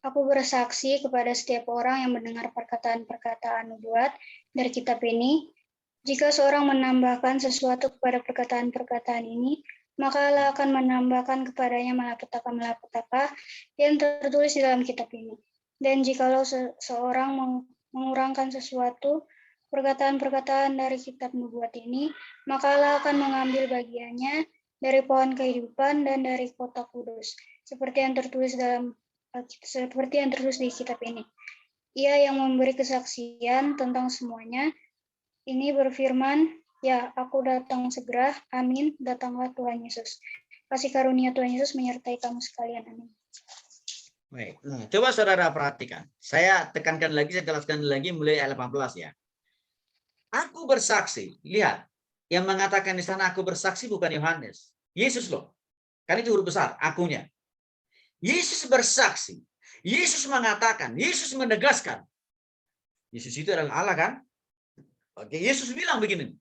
Aku bersaksi kepada setiap orang yang mendengar perkataan-perkataan nubuat dari kitab ini, jika seorang menambahkan sesuatu kepada perkataan-perkataan ini, maka Allah akan menambahkan kepadanya malapetaka-malapetaka yang tertulis di dalam kitab ini. Dan jikalau seorang mengurangkan sesuatu perkataan-perkataan dari kitab nubuat ini, maka Allah akan mengambil bagiannya dari pohon kehidupan dan dari kota kudus, seperti yang tertulis dalam seperti yang tertulis di kitab ini. Ia yang memberi kesaksian tentang semuanya. Ini berfirman, ya, aku datang segera. Amin. Datanglah Tuhan Yesus. Kasih karunia Tuhan Yesus menyertai kamu sekalian. Amin. Baik. Nah, coba saudara perhatikan. Saya tekankan lagi, saya jelaskan lagi mulai ayat 18 ya. Aku bersaksi. Lihat. Yang mengatakan di sana aku bersaksi bukan Yohanes. Yesus loh. Kan itu huruf besar, akunya. Yesus bersaksi. Yesus mengatakan, Yesus menegaskan. Yesus itu adalah Allah kan? Oke, Yesus bilang begini.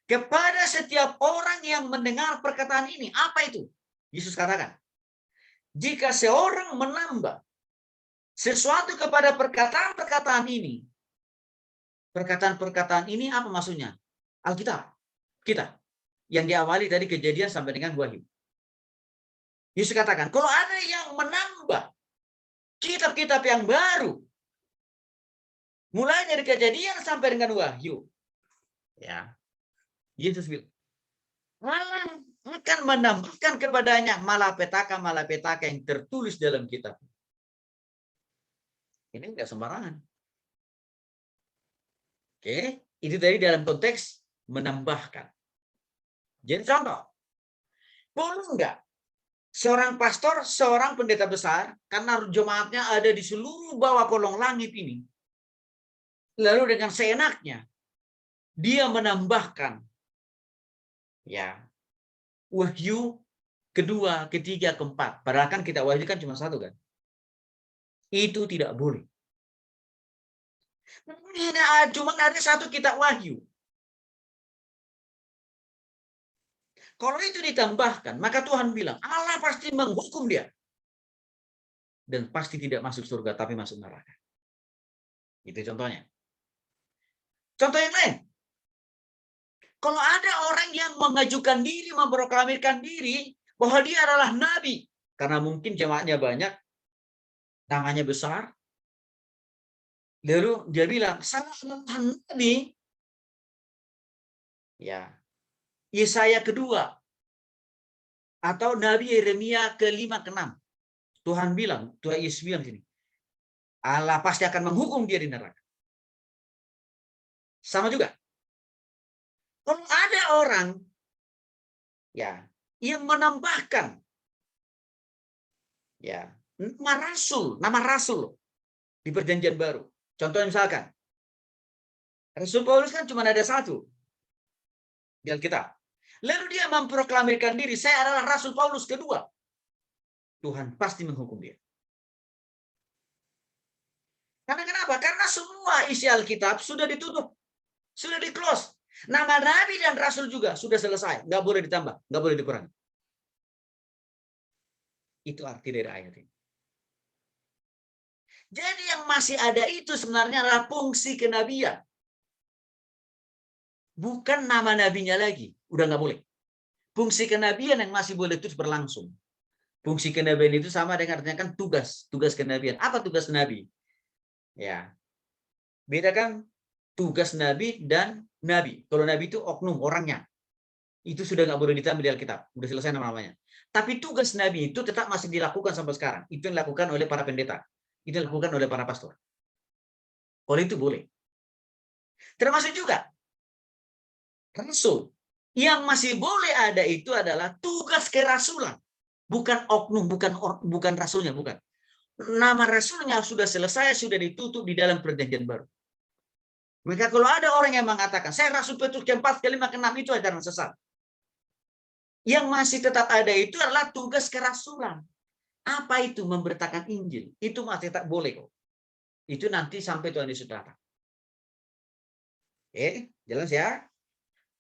Kepada setiap orang yang mendengar perkataan ini, apa itu? Yesus katakan, jika seorang menambah sesuatu kepada perkataan-perkataan ini, perkataan-perkataan ini apa maksudnya? Alkitab, kita, yang diawali dari Kejadian sampai dengan Wahyu. Yesus katakan, kalau ada yang menambah kitab-kitab yang baru, mulai dari Kejadian sampai dengan Wahyu, ya, Yesus bilang, Allah akan menambahkan kepadanya malapetaka yang tertulis dalam kitab. Ini enggak sembarangan. Oke, itu dari dalam konteks menambahkan. Jadi contoh, boleh enggak seorang pastor, seorang pendeta besar, karena jemaatnya ada di seluruh bawah kolong langit ini, lalu dengan seenaknya dia menambahkan, ya, Wahyu kedua, ketiga, keempat. Padahal kan kita Wahyu kan cuma satu kan. Itu tidak boleh. Cuma ada satu kitab Wahyu. Kalau itu ditambahkan, maka Tuhan bilang, Allah pasti menghukum dia. Dan pasti tidak masuk surga, tapi masuk neraka. Itu contohnya. Contoh yang lain. Kalau ada orang yang mengajukan diri, memproklamirkan diri, bahwa dia adalah nabi. Karena mungkin jemaatnya banyak, namanya besar. Lalu dia bilang, saya nabi. Ya, Yesaya kedua. Atau Nabi Yeremia ke-5, ke-6. Tuhan bilang, Tuhan Yesus bilang sini, Allah pasti akan menghukum dia di neraka. Sama juga. Kalau ada orang ya yang menambahkan ya nama rasul di Perjanjian Baru. Contohnya misalkan Rasul Paulus kan cuma ada satu di Alkitab. Lalu dia memproklamirkan diri, saya adalah Rasul Paulus kedua. Tuhan pasti menghukum dia. Karena kenapa? Karena semua isi Alkitab sudah ditutup, sudah di-close. Nama Nabi dan Rasul juga sudah selesai. Nggak boleh ditambah, nggak boleh dikurangi. Itu arti dari ayat ini. Jadi yang masih ada itu sebenarnya adalah fungsi kenabian. Bukan nama nabinya lagi. Udah nggak boleh. Fungsi kenabian yang masih boleh terus berlangsung. Fungsi kenabian itu sama dengan artinya kan tugas kenabian. Apa tugas nabi? Ya. Bedakan tugas nabi dan nabi. Kalau nabi itu oknum orangnya. Itu sudah nggak boleh ditambah di Alkitab. Udah selesai namanya. Tapi tugas nabi itu tetap masih dilakukan sampai sekarang. Itu yang dilakukan oleh para pendeta. Itu dilakukan oleh para pastor. Oleh itu boleh. Termasuk juga rasul. Yang masih boleh ada itu adalah tugas kerasulan. Bukan oknum, bukan rasulnya, bukan. Nama rasulnya sudah selesai, sudah ditutup di dalam Perjanjian Baru. Maka kalau ada orang yang mengatakan, saya Rasul Petrus ke-4, ke-5, ke-6, itu ajaran sesat. Yang masih tetap ada itu adalah tugas kerasulan. Apa itu? Memberitakan Injil. Itu masih tak boleh kok. Itu nanti sampai Tuhan Yesus datang. Oke, jelas ya?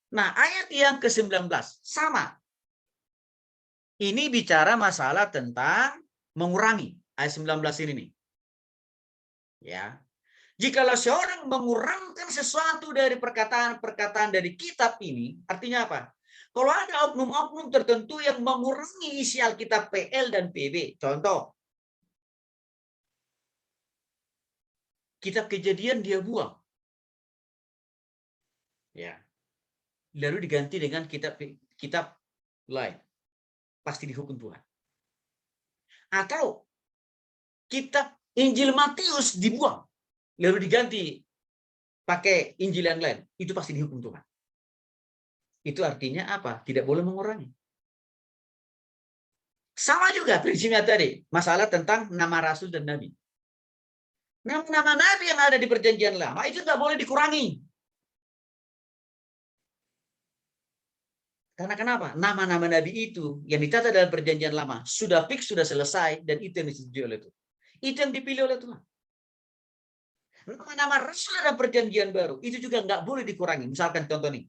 Nah, ayat yang ke-19 sama. Ini bicara masalah tentang mengurangi. Ayat 19 ini nih. Ya. Jikalau seorang mengurangkan sesuatu dari perkataan-perkataan dari kitab ini, artinya apa? Kalau ada oknum-oknum tertentu yang mengurangi isi Alkitab PL dan PB, contoh, kitab Kejadian dia buang. Ya. Lalu diganti dengan kitab lain. Pasti dihukum Tuhan. Atau kitab Injil Matius dibuang, lalu diganti pakai Injil yang lain, itu pasti dihukum Tuhan. Itu artinya apa? Tidak boleh mengurangi. Sama juga prinsipnya tadi, masalah tentang nama rasul dan nabi. Nama nabi yang ada di perjanjian lama itu nggak boleh dikurangi. Karena kenapa? Nama-nama nabi itu yang ditata dalam perjanjian lama sudah fix, sudah selesai, dan itu yang disetujui oleh Tuhan. Itu yang dipilih oleh Tuhan. Nama-nama rasul dalam perjanjian baru itu juga nggak boleh dikurangi. Misalkan contoh nih,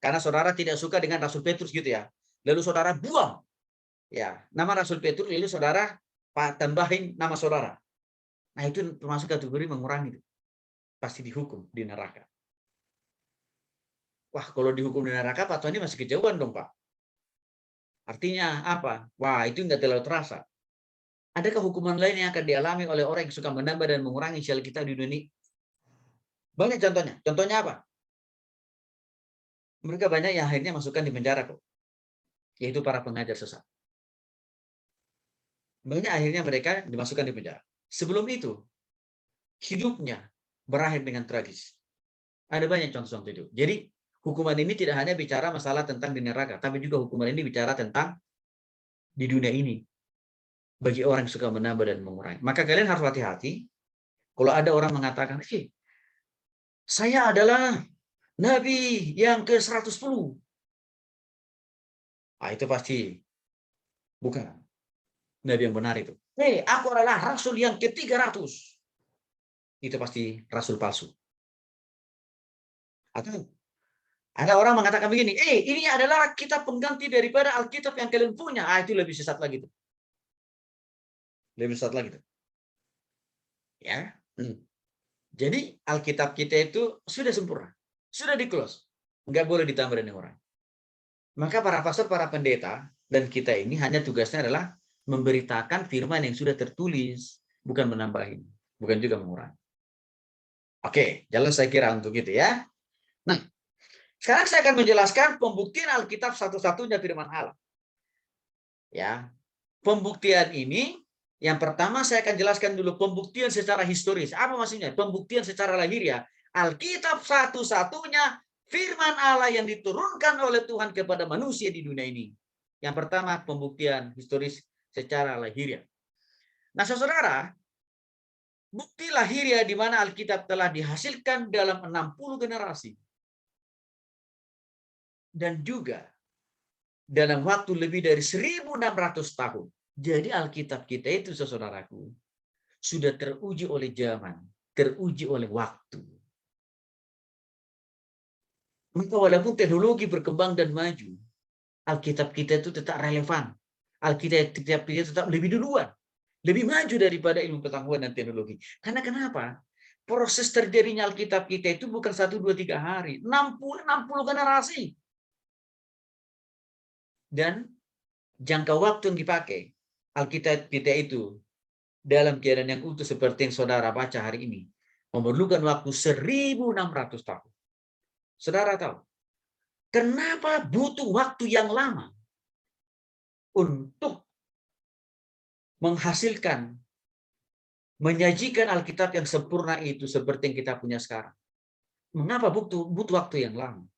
karena saudara tidak suka dengan Rasul Petrus gitu ya, lalu saudara buang ya nama Rasul Petrus, lalu saudara tambahin nama saudara. Nah itu termasuk kategori mengurangi, pasti dihukum di neraka. Wah, kalau dihukum di neraka, Pak Tony masih kejauhan dong, Pak. Artinya apa? Wah, itu nggak terlalu terasa. Adakah hukuman lain yang akan dialami oleh orang yang suka menambah dan mengurangi isi Alkitab di dunia? Banyak contohnya. Contohnya apa? Mereka banyak yang akhirnya masukkan di penjara kok. Yaitu para pengajar sesat. Banyak akhirnya mereka dimasukkan di penjara. Sebelum itu, hidupnya berakhir dengan tragis. Ada banyak contoh-contoh itu. Jadi, hukuman ini tidak hanya bicara masalah tentang di neraka, tapi juga hukuman ini bicara tentang di dunia ini. Bagi orang yang suka menambah dan mengurangi. Maka kalian harus hati-hati. Kalau ada orang mengatakan, saya adalah Nabi yang ke-110. Nah, itu pasti bukan Nabi yang benar itu. Aku adalah Rasul yang ke-300. Itu pasti Rasul palsu. Atau ada orang mengatakan begini, ini adalah kitab pengganti daripada Alkitab yang kalian punya. Itu lebih sesat lagi tuh. Lebih sesat lagi tuh. Ya. Jadi Alkitab kita itu sudah sempurna. Sudah di-close. Nggak boleh ditambah dengan orang. Maka para pastor, para pendeta, dan kita ini hanya tugasnya adalah memberitakan firman yang sudah tertulis. Bukan menambahin. Bukan juga mengurangi. Oke, jelas saya kira untuk itu ya. Nah, sekarang saya akan menjelaskan pembuktian Alkitab satu-satunya firman Allah. Ya, pembuktian ini, yang pertama saya akan jelaskan dulu pembuktian secara historis. Apa maksudnya? Pembuktian secara lahiriah. Alkitab satu-satunya firman Allah yang diturunkan oleh Tuhan kepada manusia di dunia ini. Yang pertama, pembuktian historis secara lahiriah. Nah, saudara, bukti lahiriah di mana Alkitab telah dihasilkan dalam 60 generasi. Dan juga dalam waktu lebih dari 1.600 tahun. Jadi Alkitab kita itu, saudaraku, sudah teruji oleh zaman, teruji oleh waktu. Maka walaupun teknologi berkembang dan maju, Alkitab kita itu tetap relevan. Alkitab kita tetap lebih duluan, lebih maju daripada ilmu pengetahuan dan teknologi. Karena kenapa? Proses terjadinya Alkitab kita itu bukan 1, 2, 3 hari, 60 generasi. Dan jangka waktu yang dipakai Alkitab kita itu dalam keadaan yang utuh seperti yang saudara baca hari ini memerlukan waktu 1.600 tahun. Saudara tahu kenapa butuh waktu yang lama untuk menghasilkan, menyajikan Alkitab yang sempurna itu seperti yang kita punya sekarang? Mengapa butuh waktu yang lama?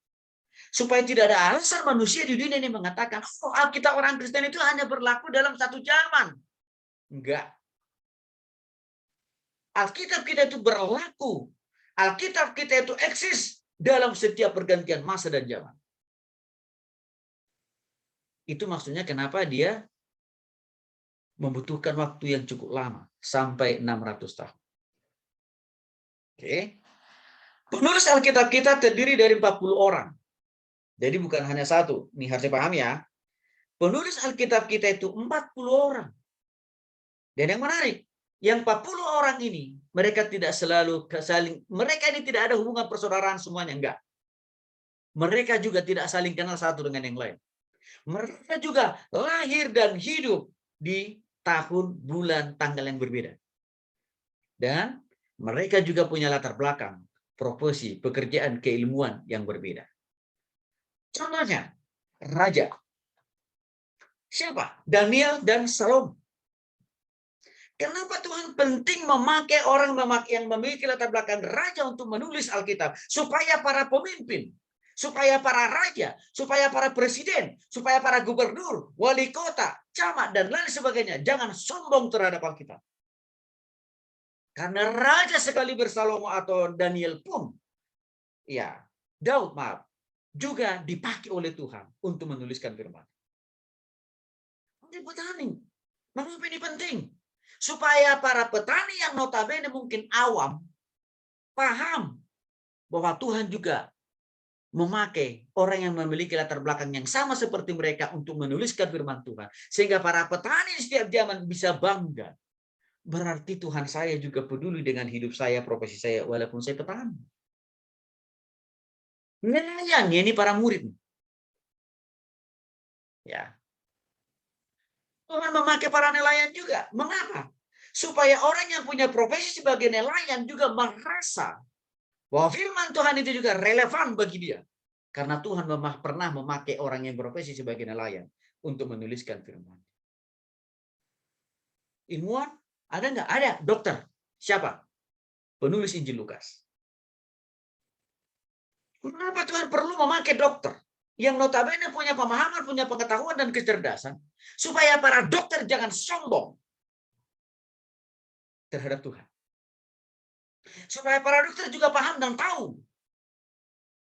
Supaya tidak ada alasan manusia di dunia ini mengatakan, Alkitab orang Kristen itu hanya berlaku dalam satu zaman. Enggak. Alkitab kita itu berlaku. Alkitab kita itu eksis dalam setiap pergantian masa dan zaman. Itu maksudnya kenapa dia membutuhkan waktu yang cukup lama. Sampai 600 tahun. Oke. Penulis Alkitab kita terdiri dari 40 orang. Jadi bukan hanya satu. Ini harus dipahami ya. Penulis Alkitab kita itu 40 orang. Dan yang menarik, yang 40 orang ini, mereka tidak selalu mereka ini tidak ada hubungan persaudaraan semuanya, enggak. Mereka juga tidak saling kenal satu dengan yang lain. Mereka juga lahir dan hidup di tahun, bulan, tanggal yang berbeda. Dan mereka juga punya latar belakang, profesi, pekerjaan, keilmuan yang berbeda. Contohnya, raja. Siapa? Daniel dan Salom. Kenapa Tuhan penting memakai orang yang memiliki latar belakang raja untuk menulis Alkitab? Supaya para pemimpin, supaya para raja, supaya para presiden, supaya para gubernur, wali kota, camat, dan lain sebagainya jangan sombong terhadap Alkitab. Karena raja sekali Salomo atau Daniel pun, ya, Daud maaf, juga dipakai oleh Tuhan untuk menuliskan firman. Ini petani, mengapa ini penting? Supaya para petani yang notabene mungkin awam, paham bahwa Tuhan juga memakai orang yang memiliki latar belakang yang sama seperti mereka untuk menuliskan firman Tuhan. Sehingga para petani di setiap zaman bisa bangga. Berarti Tuhan saya juga peduli dengan hidup saya, profesi saya, walaupun saya petani. Nelayan ini para murid. Ya. Tuhan memakai para nelayan juga. Mengapa? Supaya orang yang punya profesi sebagai nelayan juga merasa bahwa firman Tuhan itu juga relevan bagi dia. Karena Tuhan pernah memakai orang yang berprofesi sebagai nelayan untuk menuliskan firman. Ilmuwan? Ada nggak? Ada. Dokter. Siapa? Penulis Injil Lukas. Kenapa Tuhan perlu memakai dokter? Yang notabene punya pemahaman, punya pengetahuan dan kecerdasan. Supaya para dokter jangan sombong terhadap Tuhan. Supaya para dokter juga paham dan tahu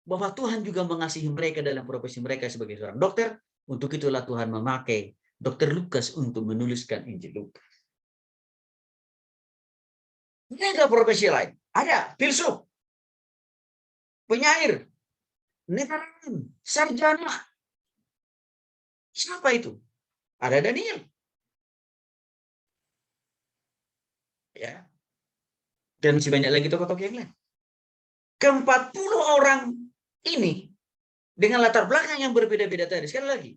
bahwa Tuhan juga mengasihi mereka dalam profesi mereka sebagai seorang dokter. Untuk itulah Tuhan memakai Dr. Lukas untuk menuliskan Injil Lukas. Ini ada profesi lain. Ada filsuf, penyair, negarawan, sarjana. Siapa itu? Ada Daniel. Ya. Dan masih banyak lagi tokoh-tokoh yang lain. Ke-40 orang ini dengan latar belakang yang berbeda-beda tadi. Sekali lagi,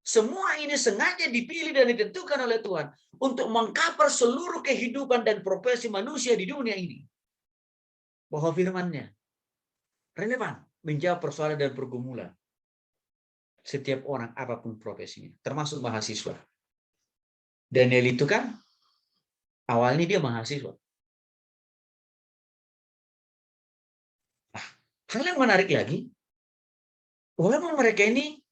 semua ini sengaja dipilih dan ditentukan oleh Tuhan untuk mengcover seluruh kehidupan dan profesi manusia di dunia ini. Bahwa firman-Nya relevan menjawab persoalan dan pergumulan setiap orang apapun profesinya, termasuk mahasiswa. Daniel itu kan awalnya dia mahasiswa. Hal yang menarik lagi, walaupun mereka ini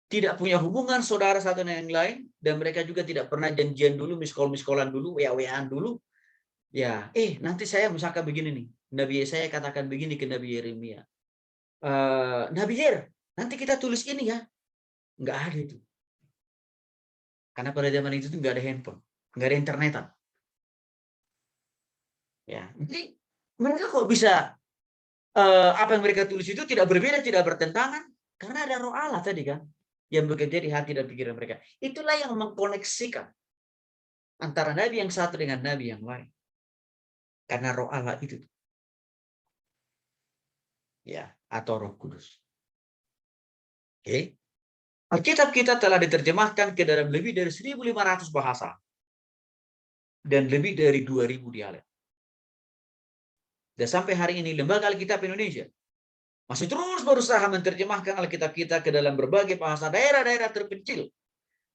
tidak punya hubungan saudara satu dengan yang lain, dan mereka juga tidak pernah janjian dulu, miskol-miskolan dulu, WA-WAan dulu, ya, nanti saya misalkan begini nih, Nabi Yesaya katakan begini ke Nabi Yeremia, Nabi Yer, nanti kita tulis ini ya, nggak ada itu, karena pada zaman itu tuh nggak ada handphone, nggak ada internetan, ya, jadi mereka kok bisa apa yang mereka tulis itu tidak berbeda, tidak bertentangan, karena ada Roh Allah tadi kan, yang bekerja di hati dan pikiran mereka. Itulah yang mengkoneksikan antara nabi yang satu dengan nabi yang lain. Karena Roh Allah itu. Ya, atau Roh Kudus. Oke. Alkitab kita telah diterjemahkan ke dalam lebih dari 1.500 bahasa. Dan lebih dari 2.000 dialek. Dan sampai hari ini Lembaga Alkitab Indonesia masih terus berusaha menerjemahkan Alkitab kita ke dalam berbagai bahasa daerah-daerah terpencil.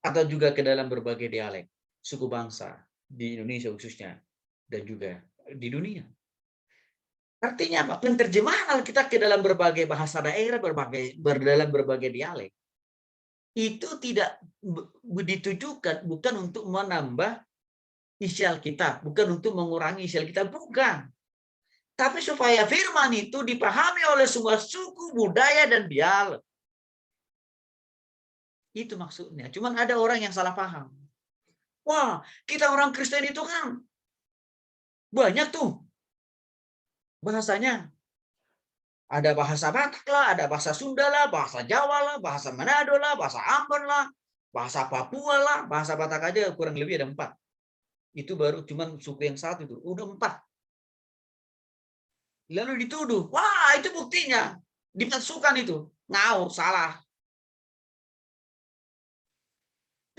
Atau juga ke dalam berbagai dialek suku bangsa di Indonesia khususnya. Dan juga di dunia. Artinya apa? Penerjemahan Alkitab ke dalam berbagai bahasa daerah, dalam berbagai dialek. Itu tidak ditujukan bukan untuk menambah isi Alkitab. Bukan untuk mengurangi isi Alkitab. Bukan. Tapi supaya firman itu dipahami oleh semua suku, budaya, dan dialek. Itu maksudnya. Cuman ada orang yang salah paham. Wah, kita orang Kristen itu kan banyak tuh bahasanya. Ada bahasa Batak lah, ada bahasa Sunda lah, bahasa Jawa lah, bahasa Manado lah, bahasa Ambon lah, bahasa Papua lah, bahasa Batak aja kurang lebih ada 4. Itu baru cuman suku yang satu itu. Udah 4. Lalu dituduh, wah itu buktinya. Dipalsukan itu. Ngawur, salah.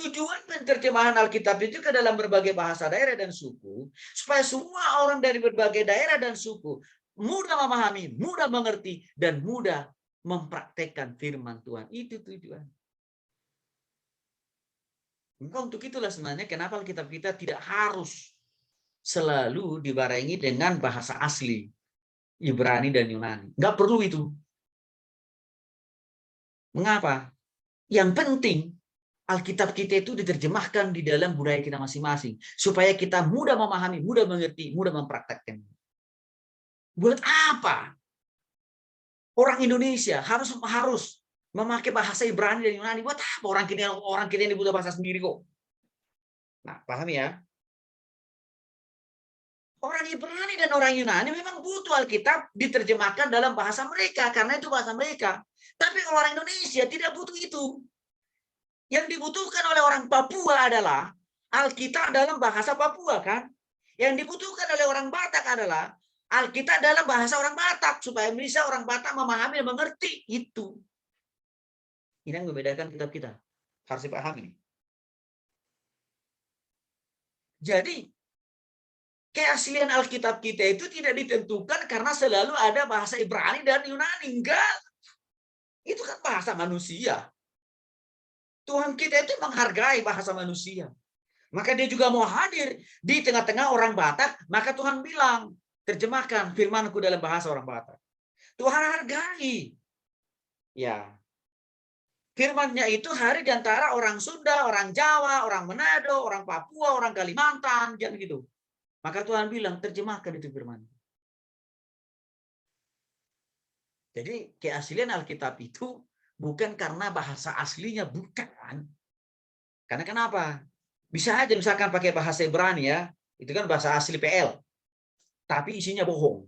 Tujuan penerjemahan Alkitab itu ke dalam berbagai bahasa daerah dan suku, supaya semua orang dari berbagai daerah dan suku mudah memahami, mudah mengerti, dan mudah mempraktekkan firman Tuhan. Itu tujuan. Maka untuk itulah sebenarnya kenapa Alkitab kita tidak harus selalu dibarengi dengan bahasa asli, Ibrani dan Yunani. Nggak perlu itu. Mengapa? Yang penting Alkitab kita itu diterjemahkan di dalam budaya kita masing-masing, supaya kita mudah memahami, mudah mengerti, mudah mempraktekkan. Buat apa orang Indonesia harus memakai bahasa Ibrani dan Yunani? Buat apa orang kita ini butuh bahasa sendiri kok? Nah, paham ya? Orang Ibrani dan orang Yunani memang butuh Alkitab diterjemahkan dalam bahasa mereka, karena itu bahasa mereka. Tapi kalau orang Indonesia tidak butuh itu. Yang dibutuhkan oleh orang Papua adalah Alkitab dalam bahasa Papua, kan? Yang dibutuhkan oleh orang Batak adalah Alkitab dalam bahasa orang Batak, supaya bisa orang Batak memahami dan mengerti itu. Ini yang membedakan kitab kita. Harus dipahami. Jadi, keaslian Alkitab kita itu tidak ditentukan karena selalu ada bahasa Ibrani dan Yunani. Enggak. Itu kan bahasa manusia. Tuhan kita itu menghargai bahasa manusia. Maka dia juga mau hadir di tengah-tengah orang Batak. Maka Tuhan bilang, terjemahkan firman-Ku dalam bahasa orang Batak. Tuhan hargai. Ya. Firman-Nya itu hari di antara orang Sunda, orang Jawa, orang Manado, orang Papua, orang Kalimantan, jangan gitu. Maka Tuhan bilang, terjemahkan itu firman. Jadi keaslian Alkitab itu bukan karena bahasa aslinya, bukan. Karena kenapa? Bisa aja misalkan pakai bahasa Ibrani ya, itu kan bahasa asli PL. Tapi isinya bohong.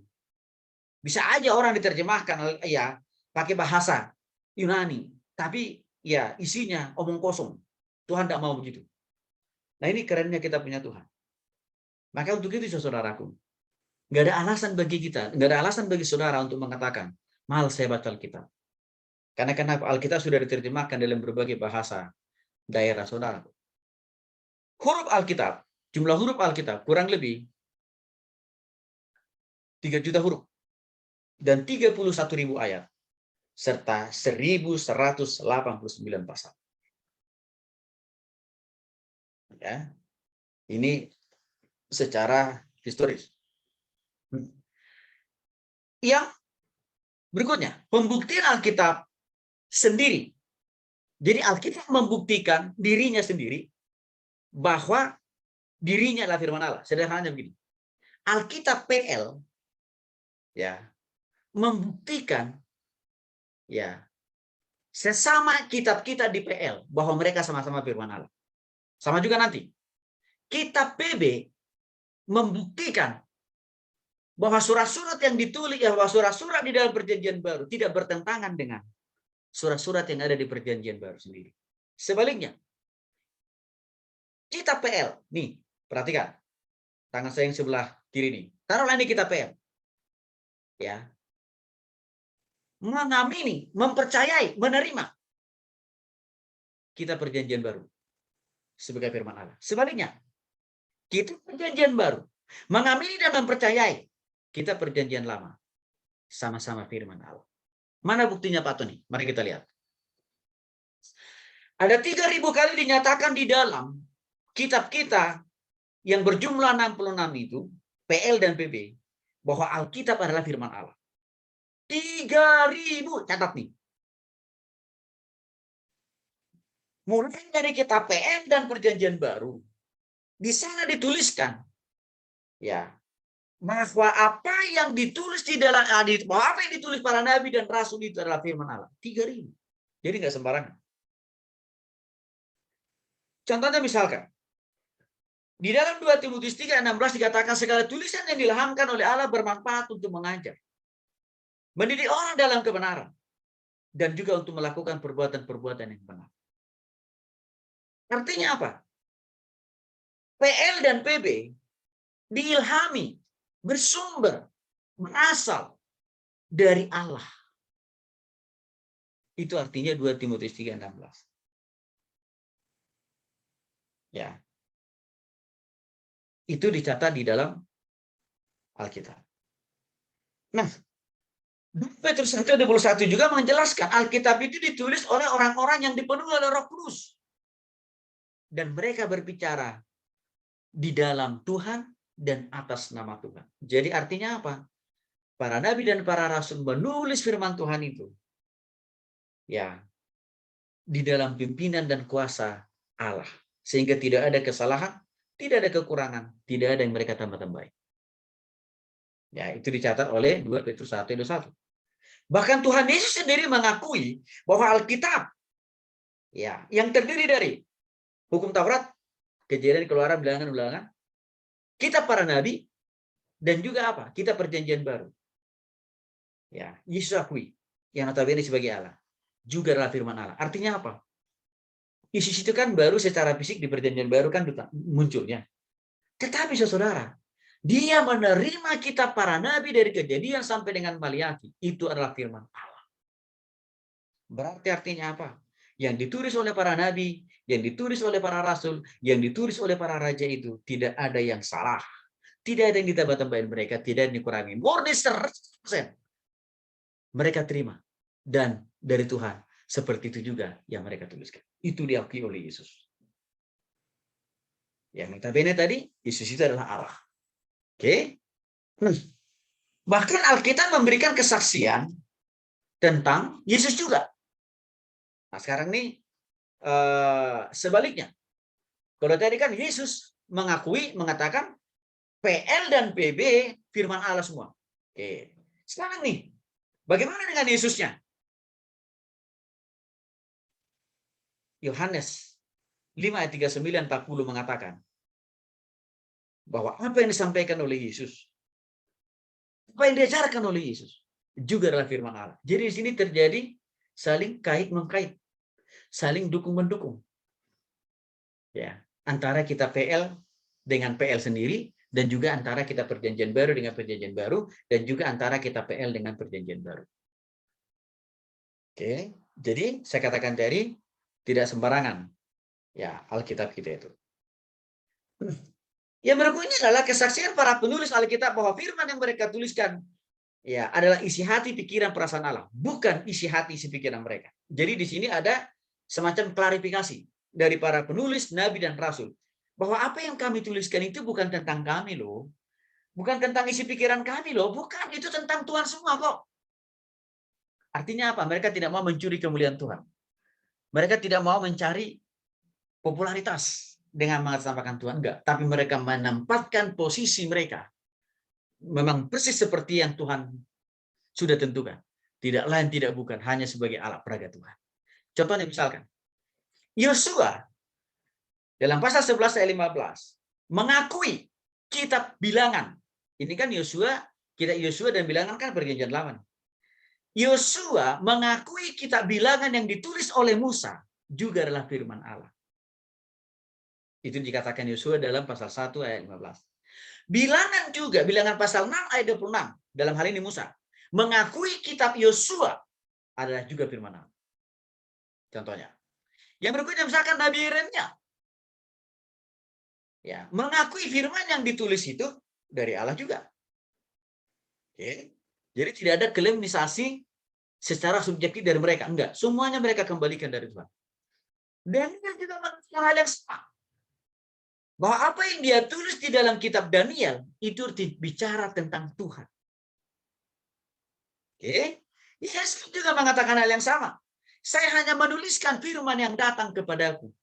Bisa aja orang diterjemahkan ya pakai bahasa Yunani, tapi ya isinya omong kosong. Tuhan tidak mau begitu. Nah, ini kerennya kita punya Tuhan. Maka untuk itu saudaraku, nggak ada alasan bagi kita, nggak ada alasan bagi saudara untuk mengatakan, mahal saya baca Alkitab. Karena kenapa? Alkitab sudah diterjemahkan dalam berbagai bahasa daerah saudara. Huruf Alkitab, jumlah huruf Alkitab kurang lebih 3 juta huruf dan 31.000 ayat serta 1.189 pasal. Ya, ini secara historis. Yang berikutnya, pembuktian Alkitab sendiri. Jadi Alkitab membuktikan dirinya sendiri bahwa dirinya adalah firman Allah. Sederhananya begini. Alkitab PL ya membuktikan ya sesama kitab kita di PL bahwa mereka sama-sama firman Allah. Sama juga nanti. Kitab PB membuktikan bahwa surat-surat yang ditulis, bahwa surat-surat di dalam Perjanjian Baru tidak bertentangan dengan surat-surat yang ada di Perjanjian Baru sendiri. Sebaliknya, kitab PL, nih, perhatikan. Tangan saya yang sebelah kiri nih. Taruhlah ini kitab PL. Ya. Mengamini, mempercayai, menerima kitab Perjanjian Baru sebagai firman Allah. Sebaliknya, kitab Perjanjian Baru mengamini dan mempercayai kitab Perjanjian Lama sama-sama firman Allah. Mana buktinya Pak Tony? Mari kita lihat. Ada 3.000 kali dinyatakan di dalam kitab kita yang berjumlah 66 itu, PL dan PB, bahwa Alkitab adalah firman Allah. 3.000, catat nih. Mulai dari kitab PL dan Perjanjian Baru, di sana dituliskan, ya, bahwa apa yang ditulis di dalam bahwa apa yang ditulis para nabi dan rasul itu adalah firman Allah. 3.000. Jadi nggak sembarangan. Contohnya misalkan, di dalam 2 Timotius 3:16 dikatakan segala tulisan yang diilhamkan oleh Allah bermanfaat untuk mengajar, mendidik orang dalam kebenaran, dan juga untuk melakukan perbuatan-perbuatan yang benar. Artinya apa? PL dan PB diilhami, bersumber, berasal dari Allah. Itu artinya 2 Timotius 3:16. Ya. Itu dicatat di dalam Alkitab. Nah, Petrus 1:21 juga menjelaskan Alkitab itu ditulis oleh orang-orang yang dipenuhi oleh Roh Kudus. Dan mereka berbicara di dalam Tuhan dan atas nama Tuhan. Jadi artinya apa? Para nabi dan para rasul menulis firman Tuhan itu ya di dalam pimpinan dan kuasa Allah, sehingga tidak ada kesalahan, tidak ada kekurangan, tidak ada yang mereka tambah-tambahin. Ya, itu dicatat oleh 2 Petrus 1:1. Bahkan Tuhan Yesus sendiri mengakui bahwa Alkitab ya yang terdiri dari hukum Taurat, Kejadian, Keluaran, Bilangan, kitab para nabi, dan juga apa? Kitab Perjanjian Baru. Ya, Yesus akui yang notabene sebagai Allah juga adalah firman Allah. Artinya apa? Yesus itu kan baru secara fisik di Perjanjian Baru kan munculnya. Tetapi saudara, dia menerima kitab para nabi dari Kejadian sampai dengan Maliaki. Itu adalah firman Allah. Berarti artinya apa? Yang ditulis oleh para nabi, yang ditulis oleh para rasul, yang ditulis oleh para raja itu tidak ada yang salah. Tidak ada yang ditambah-tambahin mereka, tidak ada yang dikurangi. Murni 100%. Mereka terima. Dan dari Tuhan, seperti itu juga yang mereka tuliskan. Itu diakui oleh Yesus. Yang notabene tadi, Yesus itu adalah Allah. Oke? Bahkan Alkitab memberikan kesaksian tentang Yesus juga. Nah, sekarang nih sebaliknya. Kalau tadi kan Yesus mengatakan PL dan PB firman Allah semua. Oke. Sekarang nih, bagaimana dengan Yesusnya? Yohanes 5:39-40 mengatakan bahwa apa yang disampaikan oleh Yesus, apa yang diajarkan oleh Yesus juga adalah firman Allah. Jadi di sini terjadi saling kait-mengkait, saling dukung-mendukung. Ya, antara kita PL dengan PL sendiri, dan juga antara kita Perjanjian Baru dengan Perjanjian Baru, dan juga antara kita PL dengan Perjanjian Baru. Oke, jadi saya katakan tadi tidak sembarangan ya Alkitab kita itu. Yang berikutnya adalah kesaksian para penulis Alkitab bahwa firman yang mereka tuliskan ya adalah isi hati, pikiran, perasaan Allah, bukan isi hati, isi pikiran mereka. Jadi di sini ada semacam klarifikasi dari para penulis, nabi dan rasul bahwa apa yang kami tuliskan itu bukan tentang kami loh, bukan tentang isi pikiran kami loh, bukan, itu tentang Tuhan semua kok. Artinya apa? Mereka tidak mau mencuri kemuliaan Tuhan. Mereka tidak mau mencari popularitas dengan mengatasnamakan Tuhan, enggak, tapi mereka menempatkan posisi mereka memang persis seperti yang Tuhan sudah tentukan. Tidak lain, tidak bukan, hanya sebagai alat peraga Tuhan. Contohnya misalkan, Yosua dalam pasal 11 ayat 15 mengakui kitab Bilangan. Ini kan Yosua, kitab Yosua dan Bilangan kan Perjanjian Lama. Yosua mengakui kitab Bilangan yang ditulis oleh Musa juga adalah firman Allah. Itu dikatakan Yosua dalam pasal 1 ayat 15. Bilangan juga, Bilangan pasal 6 ayat 26, dalam hal ini Musa, mengakui kitab Yosua adalah juga firman Allah. Contohnya. Yang berikutnya misalkan Nabi Yeremia. Ya, mengakui firman yang ditulis itu dari Allah juga. Oke. Jadi tidak ada klaimisasi secara subjektif dari mereka. Enggak. Semuanya mereka kembalikan dari Tuhan. Dan juga hal yang sama. Bahwa apa yang dia tulis di dalam kitab Daniel itu bicara tentang Tuhan. Oke. Yesus juga mengatakan hal yang sama. Saya hanya menuliskan firman yang datang kepadaku.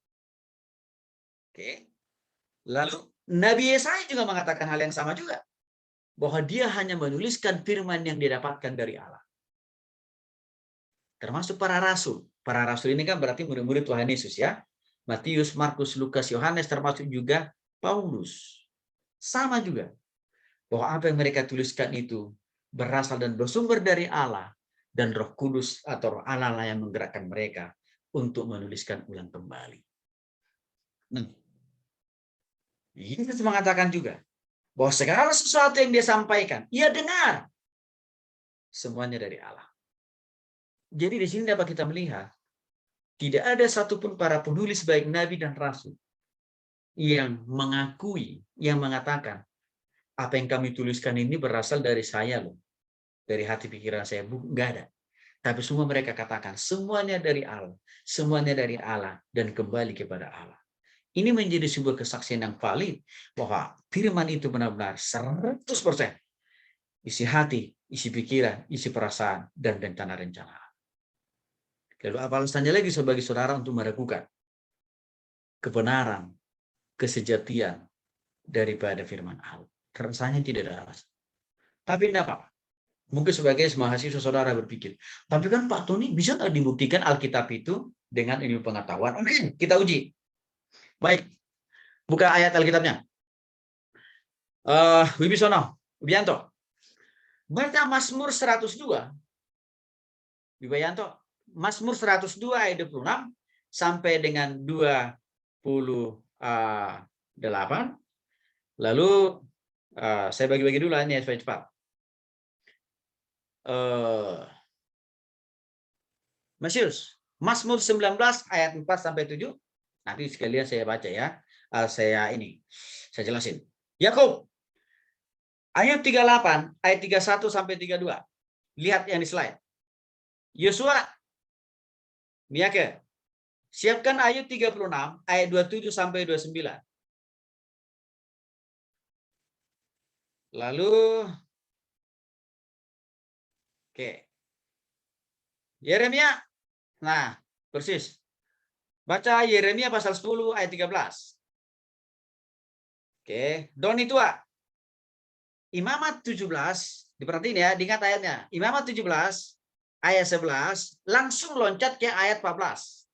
Oke. Lalu Nabi Yesaya juga mengatakan hal yang sama juga. Bahwa dia hanya menuliskan firman yang didapatkan dari Allah. Termasuk para rasul. Para rasul ini kan berarti murid-murid Tuhan Yesus ya. Matius, Markus, Lukas, Yohanes, termasuk juga Paulus. Sama juga. Bahwa apa yang mereka tuliskan itu berasal dan bersumber dari Allah. Dan Roh Kudus atau Roh Allah lah yang menggerakkan mereka untuk menuliskan ulang kembali. Yesus mengatakan juga bahwa segala sesuatu yang dia sampaikan, ia dengar. Semuanya dari Allah. Jadi di sini dapat kita melihat, tidak ada satupun para penulis baik Nabi dan Rasul yang mengakui, yang mengatakan, apa yang kami tuliskan ini berasal dari saya loh. Dari hati pikiran saya, enggak ada. Tapi semua mereka katakan, semuanya dari Allah. Semuanya dari Allah dan kembali kepada Allah. Ini menjadi sebuah kesaksian yang valid bahwa firman itu benar-benar 100% isi hati, isi pikiran, isi perasaan, dan rencana-rencana. Lalu apa alasannya lagi sebagai saudara untuk meragukan kebenaran, kesejatian daripada firman Allah? Rasanya tidak ada alasan. Tapi tidak apa-apa. Mungkin sebagai mahasiswa saudara berpikir, tapi kan Pak Tony bisa nggak dibuktikan Alkitab itu dengan ilmu pengetahuan? Oke, kita uji. Baik, buka ayat Alkitabnya. Wibisono, Wibianto, baca Mazmur 102. Wibianto, Mazmur 102 ayat 26 sampai dengan 28. Lalu saya bagi-bagi dulu ini supaya cepat. Masius, Mazmur 19 ayat 4 sampai 7. Nanti sekalian saya baca ya. Saya jelasin. Yakub ayat 38, ayat 31 sampai 32. Lihat yang di slide. Yosua, Miyake, siapkan ayat 36, ayat 27 sampai 29. Lalu, oke. Yeremia, nah persis. Baca Yeremia pasal 10 ayat 13. Oke, Doni tua. Imamat 17, diperhatiin ya, diingat ayatnya. Imamat 17 ayat 11 langsung loncat ke ayat 14.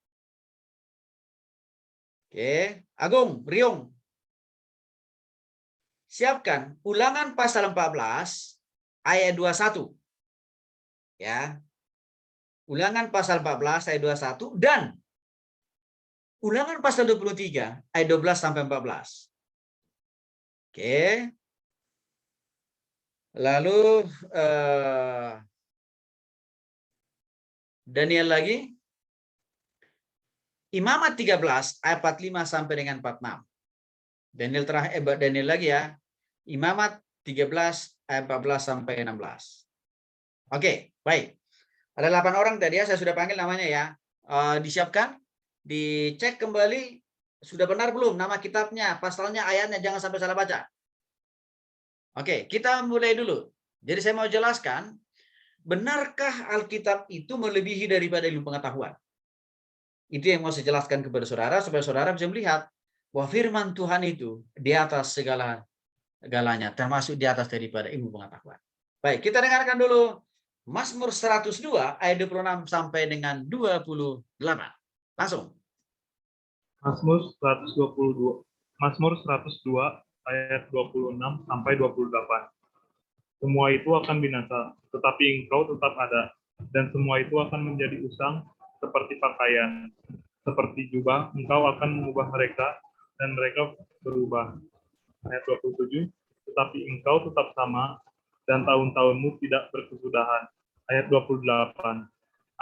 Oke, Agung, Riung. Siapkan Ulangan pasal 14 ayat 21. Ya. Ulangan pasal 14 ayat 21 dan Ulangan pasal 23 ayat 12 sampai 14. Oke. Lalu Daniel lagi. Imamat 13 ayat 45 sampai dengan 46. Daniel lagi ya. Imamat 13 ayat 14 sampai 16. Oke, baik. Ada 8 orang tadi ya, saya sudah panggil namanya ya. Disiapkan, dicek kembali sudah benar belum nama kitabnya, pasalnya, ayatnya, jangan sampai salah baca. Oke, kita mulai dulu. Jadi saya mau jelaskan, benarkah Alkitab itu melebihi daripada ilmu pengetahuan? Itu yang mau saya jelaskan kepada saudara, supaya saudara bisa melihat bahwa firman Tuhan itu di atas segalanya, termasuk di atas daripada ilmu pengetahuan. Baik, kita dengarkan dulu Mazmur 102 ayat 26 sampai dengan 28. Langsung. Mazmur 102 ayat 26 sampai 28. Semua itu akan binasa, tetapi engkau tetap ada, dan semua itu akan menjadi usang seperti pakaian. Seperti jubah, engkau akan mengubah mereka, dan mereka berubah. Ayat 27, tetapi engkau tetap sama, dan tahun-tahunmu tidak berkesudahan. Ayat 28,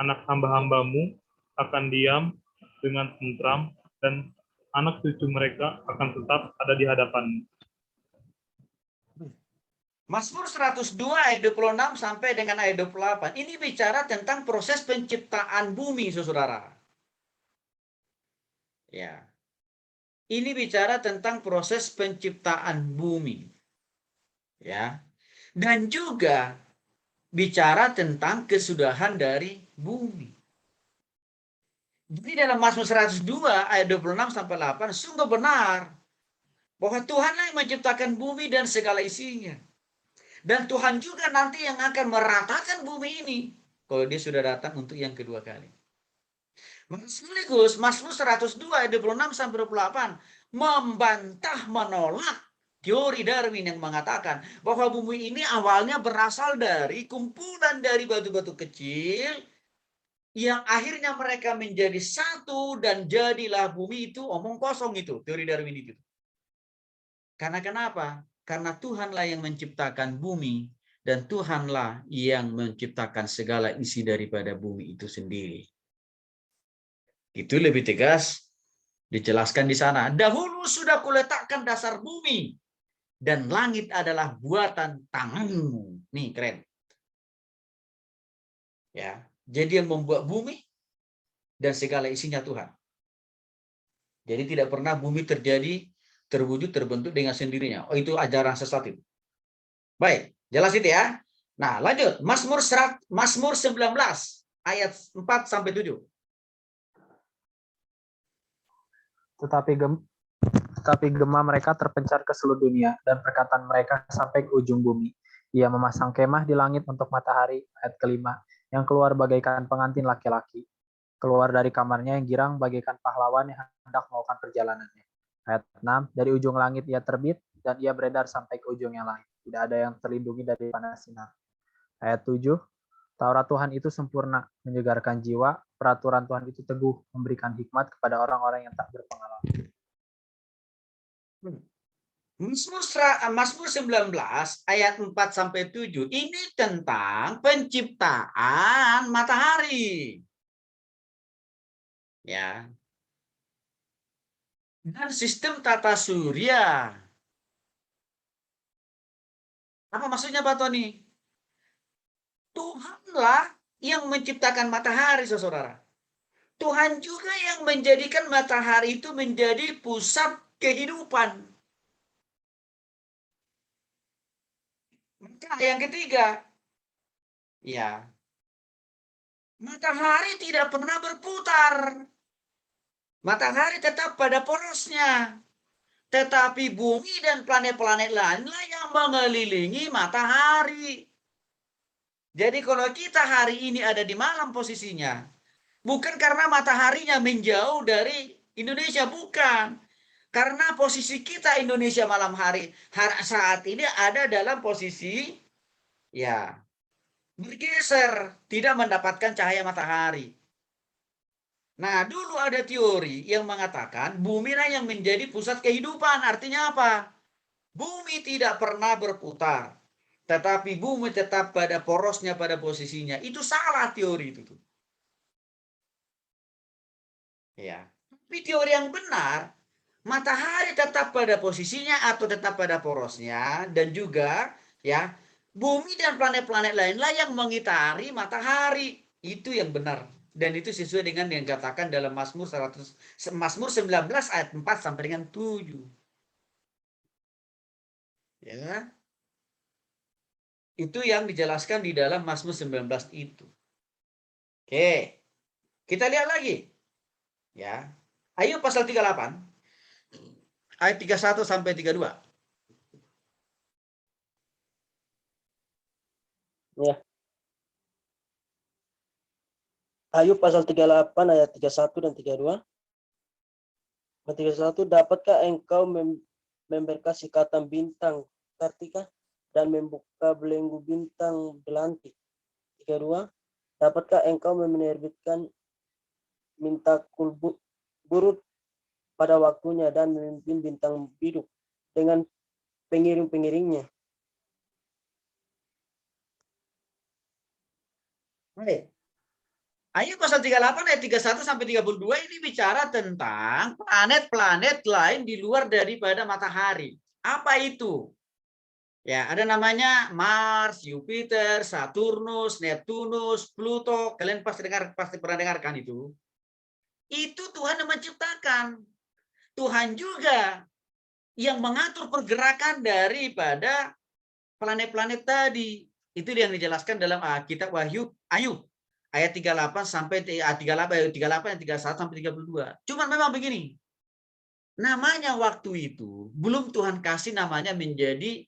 anak hamba-hambamu akan diam dengan tentram, dan anak cucu mereka akan tetap ada di hadapanmu. Mazmur 102 ayat 26 sampai dengan ayat 28. Ini bicara tentang proses penciptaan bumi, saudara. Ya. Ini bicara tentang proses penciptaan bumi. Ya. Dan juga bicara tentang kesudahan dari bumi. Jadi dalam Mazmur 102 ayat 26 sampai 8 sungguh benar bahwa Tuhanlah yang menciptakan bumi dan segala isinya. Dan Tuhan juga nanti yang akan meratakan bumi ini kalau dia sudah datang untuk yang kedua kali. Sekaligus Mazmur 102 ayat 26 sampai 28 membantah, menolak teori Darwin yang mengatakan bahwa bumi ini awalnya berasal dari kumpulan dari batu-batu kecil yang akhirnya mereka menjadi satu dan jadilah bumi itu omong kosong itu, teori Darwin itu. Karena kenapa? Karena Tuhanlah yang menciptakan bumi dan Tuhanlah yang menciptakan segala isi daripada bumi itu sendiri. Itu lebih tegas dijelaskan di sana. Dahulu sudah kuletakkan dasar bumi dan langit adalah buatan tanganmu. Nih keren. Ya, jadi yang membuat bumi dan segala isinya Tuhan. Jadi tidak pernah bumi terwujud, terbentuk dengan sendirinya. Oh, itu ajaran sesat itu. Baik, jelas itu ya. Nah, lanjut. Mazmur 19 ayat 4 sampai 7. Tetapi gema mereka terpencar ke seluruh dunia, dan perkataan mereka sampai ke ujung bumi. Ia memasang kemah di langit untuk matahari, ayat kelima, yang keluar bagaikan pengantin laki-laki. Keluar dari kamarnya yang girang bagaikan pahlawan yang hendak melakukan perjalanannya. Ayat 6, dari ujung langit ia terbit, dan ia beredar sampai ke ujung yang lain. Tidak ada yang terlindungi dari panas sinar. Ayat 7, Taurat Tuhan itu sempurna, menyegarkan jiwa, peraturan Tuhan itu teguh, memberikan hikmat kepada orang-orang yang tak berpengalaman. Mazmur 19 ayat 4 sampai 7 ini tentang penciptaan matahari. Ya. Dan sistem tata surya. Apa maksudnya Pak Tony? Tuhanlah yang menciptakan matahari, saudara. Tuhan juga yang menjadikan matahari itu menjadi pusat kehidupan. Maka yang ketiga, ya, matahari tidak pernah berputar. Matahari tetap pada porosnya. Tetapi bumi dan planet-planet lainlah yang mengelilingi matahari. Jadi kalau kita hari ini ada di malam posisinya, bukan karena mataharinya menjauh dari Indonesia, bukan. Karena posisi kita Indonesia malam hari saat ini ada dalam posisi ya bergeser, tidak mendapatkan cahaya matahari. Nah, dulu ada teori yang mengatakan bumi lah yang menjadi pusat kehidupan. Artinya apa? Bumi tidak pernah berputar, tetapi bumi tetap pada porosnya, pada posisinya. Itu salah teori itu. Ya, tapi teori yang benar, matahari tetap pada posisinya atau tetap pada porosnya, dan juga ya bumi dan planet-planet lainlah yang mengitari matahari. Itu yang benar. Dan itu sesuai dengan yang dikatakan dalam Mazmur 19 ayat 4 sampai dengan 7. Ya. Itu yang dijelaskan di dalam Mazmur 19 itu. Oke. Kita lihat lagi. Ya. Ayub pasal 38 ayat 31 sampai 32. Ya. Ayub pasal 38 ayat 31 dan 32. 31, dapatkah engkau memberkasi ikatan bintang Kartika dan membuka belenggu bintang belantik? 32, dapatkah engkau menerbitkan mintakul burut pada waktunya dan memimpin bintang biduk dengan pengiring-pengiringnya? Baik. Ayub pasal 38 ayat 31 sampai 32 ini bicara tentang planet-planet lain di luar daripada matahari. Apa itu? Ya, ada namanya Mars, Jupiter, Saturnus, Neptunus, Pluto. Kalian pasti pernah dengarkan itu. Itu Tuhan yang menciptakan. Tuhan juga yang mengatur pergerakan daripada planet-planet tadi. Itu yang dijelaskan dalam kitab Ayub ayat 38 sampai 38 ayat 31 sampai 32. Cuman memang begini. Namanya waktu itu belum Tuhan kasih namanya menjadi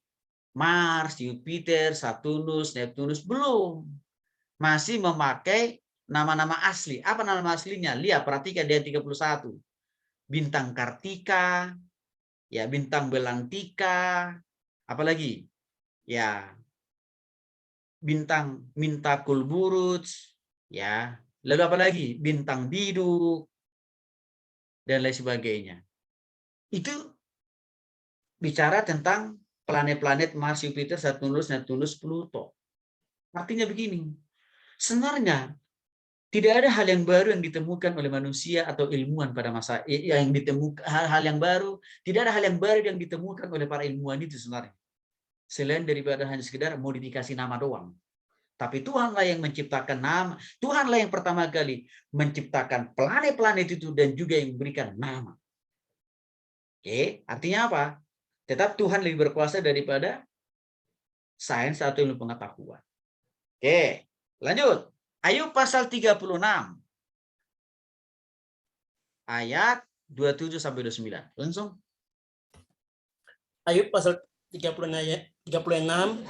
Mars, Jupiter, Saturnus, Neptunus, belum. Masih memakai nama-nama asli. Apa nama aslinya? Lihat, perhatikan di ayat 31. Bintang Kartika, ya, bintang Belantika, apalagi? Ya, bintang Mintakul Buruj, ya. Lalu apa lagi? Bintang Biduk dan lain sebagainya. Itu bicara tentang planet-planet Mars, Jupiter, Saturnus, Neptunus, Pluto. Artinya begini, sebenarnya tidak ada hal yang baru yang ditemukan oleh manusia atau ilmuwan pada masa yang ditemukan hal-hal yang baru, tidak ada hal yang baru yang ditemukan oleh para ilmuwan itu sebenarnya. Selain daripada hanya sekedar modifikasi nama doang. Tapi Tuhanlah yang menciptakan nama, Tuhanlah yang pertama kali menciptakan planet-planet itu dan juga yang memberikan nama. Oke, artinya apa? Tetap Tuhan lebih berkuasa daripada sains atau ilmu pengetahuan. Oke, lanjut. Ayub pasal 36 ayat 27 sampai 29. Langsung. Ayub pasal 36 ayat 36.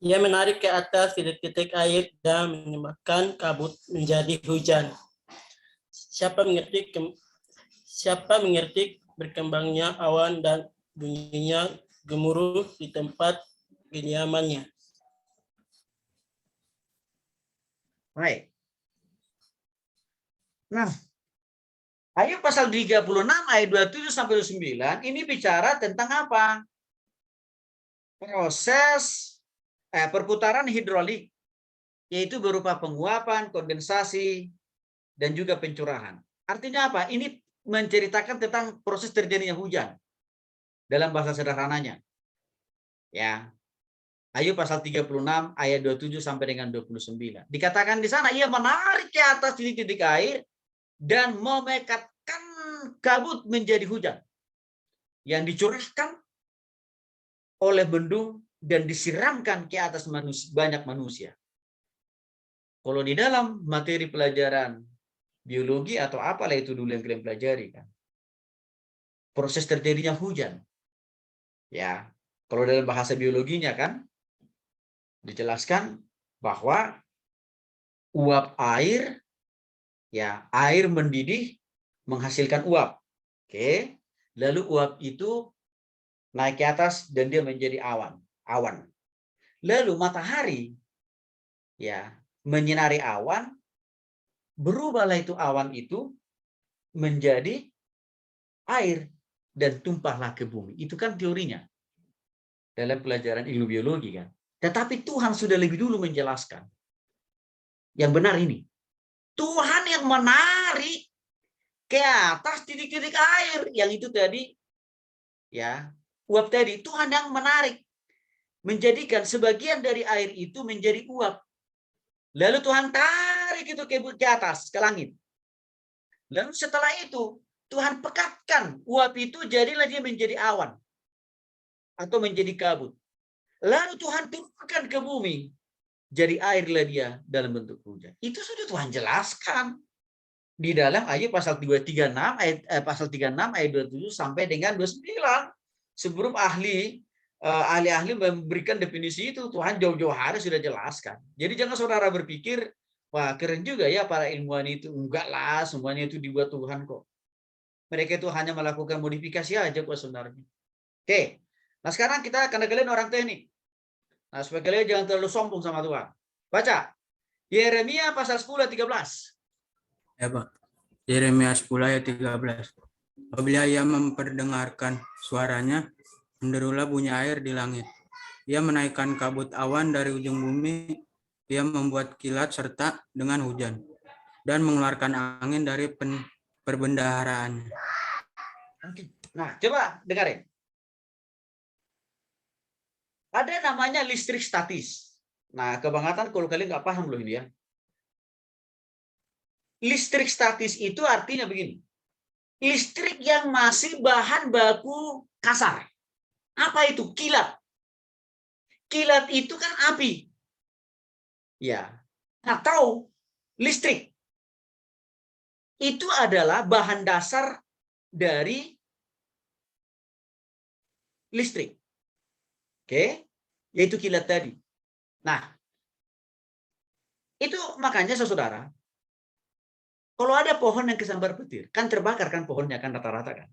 Ia menarik ke atas titik-titik air dan menyebabkan kabut menjadi hujan. Siapa mengerti berkembangnya awan dan bunyinya gemuruh di tempat kediamannya. Baik. Nah, Ayub pasal 36 ayat 27 sampai 29 ini bicara tentang apa? Proses perputaran hidrolik, yaitu berupa penguapan, kondensasi, dan juga pencurahan. Artinya apa? Ini menceritakan tentang proses terjadinya hujan dalam bahasa sederhananya. Ya. Ayub pasal 36 ayat 27 sampai dengan 29. Dikatakan di sana ia menarik ke atas titik-titik air dan memekatkan kabut menjadi hujan yang dicurahkan oleh mendung dan disiramkan ke atas banyak manusia. Kalau di dalam materi pelajaran biologi atau apalah itu dulu yang kalian pelajari kan, proses terjadinya hujan. Ya, kalau dalam bahasa biologinya kan dijelaskan bahwa uap air, ya air mendidih menghasilkan uap. Oke, lalu uap itu naik ke atas dan dia menjadi awan. Lalu matahari ya menyinari awan, berubahlah itu awan itu menjadi air dan tumpahlah ke bumi. Itu kan teorinya dalam pelajaran ilmu biologi kan. Tetapi Tuhan sudah lebih dulu menjelaskan yang benar ini. Tuhan yang menarik ke atas titik-titik air yang itu tadi ya, uap tadi. Tuhan yang menarik menjadikan sebagian dari air itu menjadi uap. Lalu Tuhan tarik itu ke atas, ke langit. Lalu setelah itu, Tuhan pekatkan uap itu, jadilah dia menjadi awan. Atau menjadi kabut. Lalu Tuhan turunkan ke bumi. Jadi airlah dia dalam bentuk hujan. Itu sudah Tuhan jelaskan. Di dalam Ayub pasal 36 pasal 36 ayat 27 sampai dengan 29. Sebelum ahli-ahli memberikan definisi itu, Tuhan jauh-jauh hari sudah jelaskan. Jadi jangan saudara berpikir, wah keren juga ya para ilmuwan itu. Enggak lah, semuanya itu dibuat Tuhan kok. Mereka itu hanya melakukan modifikasi aja kok sebenarnya. Oke, nah sekarang kita karena kalian orang teknik. Nah supaya kalian jangan terlalu sombong sama Tuhan. Baca, Yeremia pasal 10 ayat 13. Ya Pak, Yeremia 10 ayat 13. Apabila ia memperdengarkan suaranya, menderulah bunyi air di langit. Ia menaikkan kabut awan dari ujung bumi. Ia membuat kilat serta dengan hujan. Dan mengeluarkan angin dari perbendaharaannya. Nah, coba dengarin. Ada namanya listrik statis. Nah, kebangetan kalau kalian nggak paham loh ini ya. Listrik statis itu artinya begini. Listrik yang masih bahan baku kasar. Apa itu? Kilat. Kilat itu kan api. Ya. Atau listrik. Itu adalah bahan dasar dari listrik. Oke? Yaitu kilat tadi. Nah, itu makanya saudara, kalau ada pohon yang kesambar petir, kan terbakar kan pohonnya kan rata-rata kan.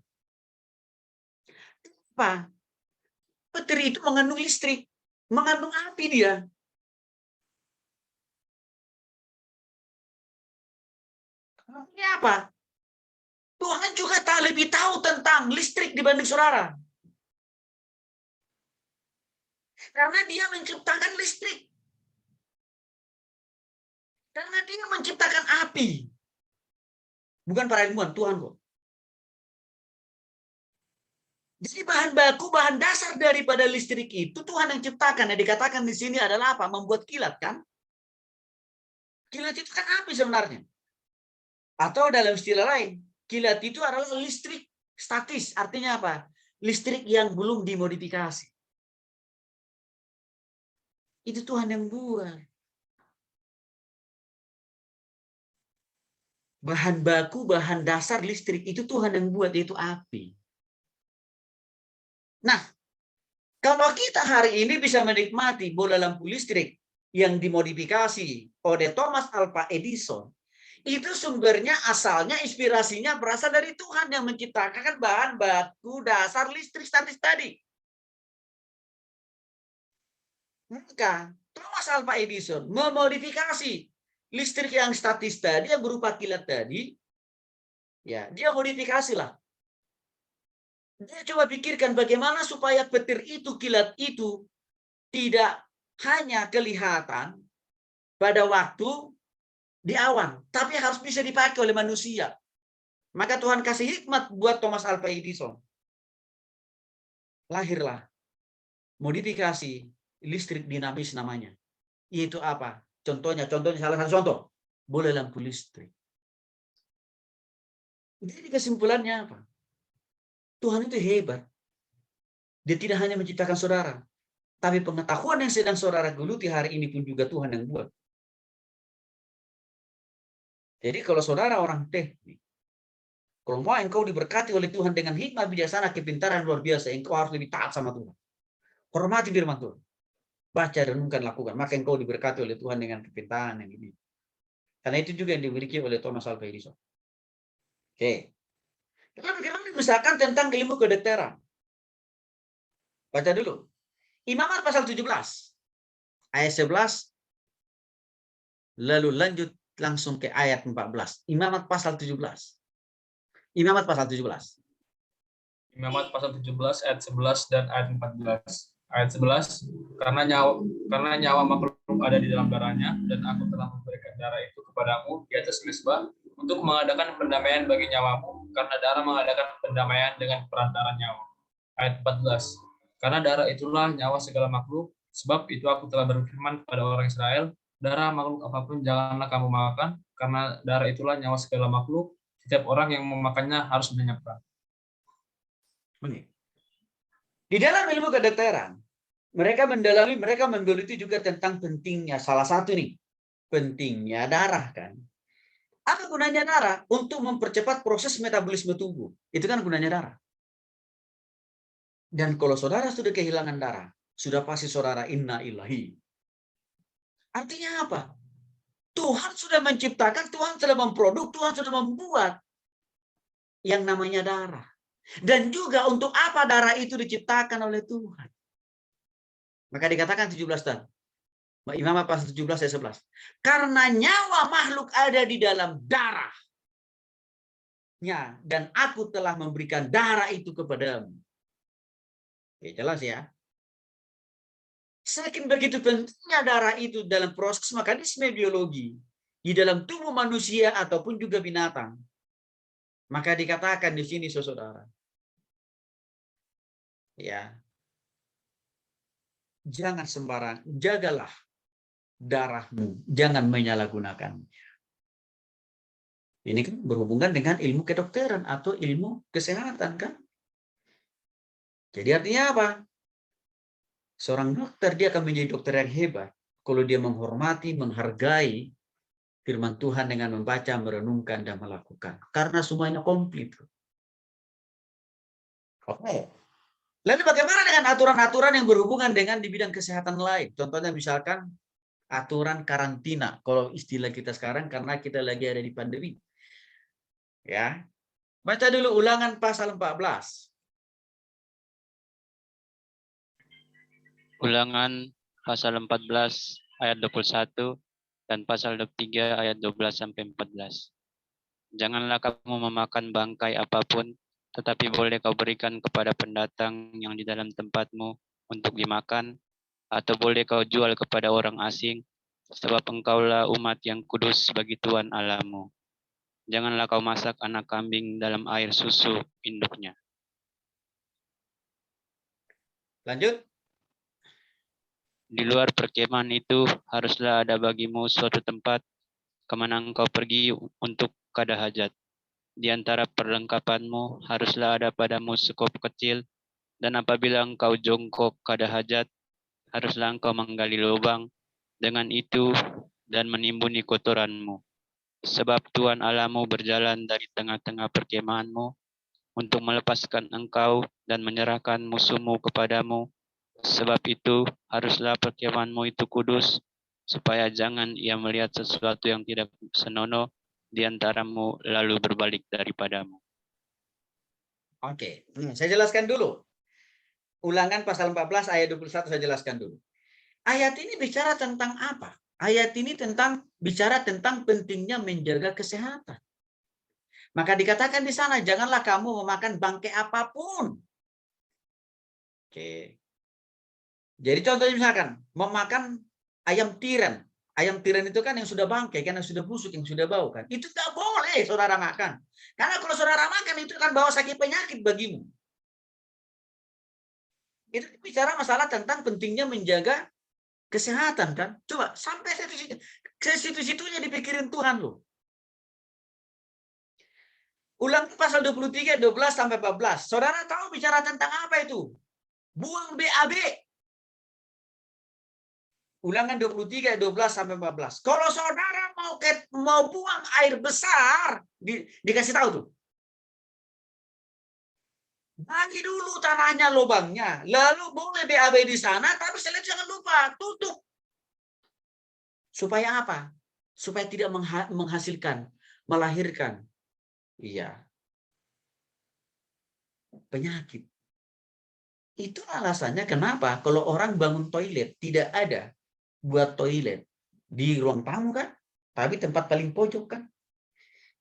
Apa? Petir itu mengandung listrik, mengandung api dia. Ini apa? Tuhan juga lebih tahu tentang listrik dibanding saudara. Karena dia menciptakan listrik. Karena dia menciptakan api. Bukan para ilmuwan, Tuhan kok. Jadi bahan baku, bahan dasar daripada listrik itu Tuhan yang ciptakan. Yang dikatakan di sini adalah apa? Membuat kilat kan? Kilat itu kan api sebenarnya. Atau dalam istilah lain, kilat itu adalah listrik statis. Artinya apa? Listrik yang belum dimodifikasi. Itu Tuhan yang buat. Bahan baku, bahan dasar listrik itu Tuhan yang buat, yaitu api. Nah, kalau kita hari ini bisa menikmati bola lampu listrik yang dimodifikasi oleh Thomas Alva Edison, itu sumbernya, asalnya, inspirasinya berasal dari Tuhan yang menciptakan bahan baku dasar listrik statis tadi. Maka Thomas Alva Edison memodifikasi listrik yang statis tadi, yang berupa kilat tadi, ya dia modifikasi lah. Dia coba pikirkan bagaimana supaya petir itu, kilat itu tidak hanya kelihatan pada waktu di awan, tapi harus bisa dipakai oleh manusia. Maka Tuhan kasih hikmat buat Thomas Alva Edison. Lahirlah modifikasi listrik dinamis namanya. Yaitu apa? Contohnya salah satu contoh, bola lampu listrik. Jadi kesimpulannya apa? Tuhan itu hebat. Dia tidak hanya menciptakan saudara, tapi pengetahuan yang sedang saudara geluti hari ini pun juga Tuhan yang buat. Jadi kalau saudara orang teknik, kalau mau engkau diberkati oleh Tuhan dengan hikmat, bijaksana, kepintaran luar biasa, engkau harus lebih taat sama Tuhan. Hormati firman Tuhan. Baca, renungkan, lakukan. Maka engkau diberkati oleh Tuhan dengan kepintaran yang ini. Karena itu juga yang dimiliki oleh Thomas Alva Edison. Oke. Bagaimana misalkan tentang ilmu kedokteran? Baca dulu. Imamat pasal 17. Ayat 11. Lalu lanjut langsung ke ayat 14. Imamat pasal 17. Imamat pasal 17. Imamat pasal 17 ayat 11 dan ayat 14. Ayat 11, karena nyawa makhluk ada di dalam darahnya, dan aku telah memberikan darah itu kepadamu di atas mezbah untuk mengadakan pendamaian bagi nyawamu, karena darah mengadakan pendamaian dengan perantara nyawa. Ayat 14, karena darah itulah nyawa segala makhluk, sebab itu aku telah berfirman kepada orang Israel, darah makhluk apapun janganlah kamu makan, karena darah itulah nyawa segala makhluk, setiap orang yang memakannya harus menyembah. Di dalam ilmu kedokteran, mereka mendalami, mereka menggeluti juga tentang pentingnya, salah satu nih, pentingnya darah kan. Apa gunanya darah? Untuk mempercepat proses metabolisme tubuh. Itu kan gunanya darah. Dan kalau saudara sudah kehilangan darah, sudah pasti saudara inna ilahi. Artinya apa? Tuhan sudah menciptakan, Tuhan sudah memproduk, Tuhan sudah membuat yang namanya darah. Dan juga untuk apa darah itu diciptakan oleh Tuhan. Maka dikatakan 17 tahun. Imamat pasal 17 ayat 11. Karena nyawa makhluk ada di dalam darahnya. Dan aku telah memberikan darah itu kepadamu. Oke, jelas ya. Saking begitu pentingnya darah itu dalam proses mekanisme biologi. Di dalam tubuh manusia ataupun juga binatang. Maka dikatakan di sini saudara. Ya, jangan sembarang, jagalah darahmu, jangan menyalahgunakan. Ini kan berhubungan dengan ilmu kedokteran atau ilmu kesehatan kan? Jadi artinya apa? Seorang dokter dia akan menjadi dokter yang hebat kalau dia menghormati, menghargai firman Tuhan dengan membaca, merenungkan dan melakukan. Karena semuanya komplit. Oke. Lalu bagaimana dengan aturan-aturan yang berhubungan dengan di bidang kesehatan lain? Contohnya misalkan aturan karantina. Kalau istilah kita sekarang karena kita lagi ada di pandemi. Ya. Baca dulu Ulangan pasal 14. Ulangan pasal 14 ayat 21 dan pasal 23 ayat 12 sampai 14. Janganlah kamu memakan bangkai apapun, tetapi boleh kau berikan kepada pendatang yang di dalam tempatmu untuk dimakan, atau boleh kau jual kepada orang asing, sebab engkaulah umat yang kudus bagi Tuhan Allahmu. Janganlah kau masak anak kambing dalam air susu induknya. Lanjut. Di luar perkemahan itu haruslah ada bagimu suatu tempat kemana engkau pergi untuk kada hajat. Di antara perlengkapanmu haruslah ada padamu sekop kecil, dan apabila engkau jongkok kada hajat, haruslah engkau menggali lubang dengan itu dan menimbuni kotoranmu. Sebab Tuhan Allahmu berjalan dari tengah-tengah perkemahanmu untuk melepaskan engkau dan menyerahkan musuhmu kepadamu. Sebab itu haruslah perkemahanmu itu kudus, supaya jangan ia melihat sesuatu yang tidak senonoh di antaramu lalu berbalik daripadamu. Oke, saya jelaskan dulu. Ulangan pasal 14 ayat 21 saya jelaskan dulu. Ayat ini bicara tentang apa? Ayat ini bicara tentang pentingnya menjaga kesehatan. Maka dikatakan di sana, janganlah kamu memakan bangkai apapun. Oke. Jadi contohnya misalkan, memakan ayam tiren. Ayam tiren itu kan yang sudah bangkai, kan yang sudah busuk, yang sudah bau kan. Itu tidak boleh saudara makan. Karena kalau saudara makan itu akan bawa sakit penyakit bagimu. Itu bicara masalah tentang pentingnya menjaga kesehatan kan. Coba sampai situ-situnya dipikirin Tuhan loh. Ulang pasal 23, 12 sampai 14. Saudara tahu bicara tentang apa itu? Buang BAB. Ulangan 23, 12 sampai 14. Kalau saudara mau buang air besar, dikasih tahu tuh. Bagi dulu tanahnya, lubangnya. Lalu boleh BAB di sana, tapi setelah jangan lupa tutup. Supaya apa? Supaya tidak menghasilkan, melahirkan, penyakit. Itu alasannya kenapa kalau orang bangun toilet tidak ada buat toilet di ruang tamu kan, tapi tempat paling pojok kan.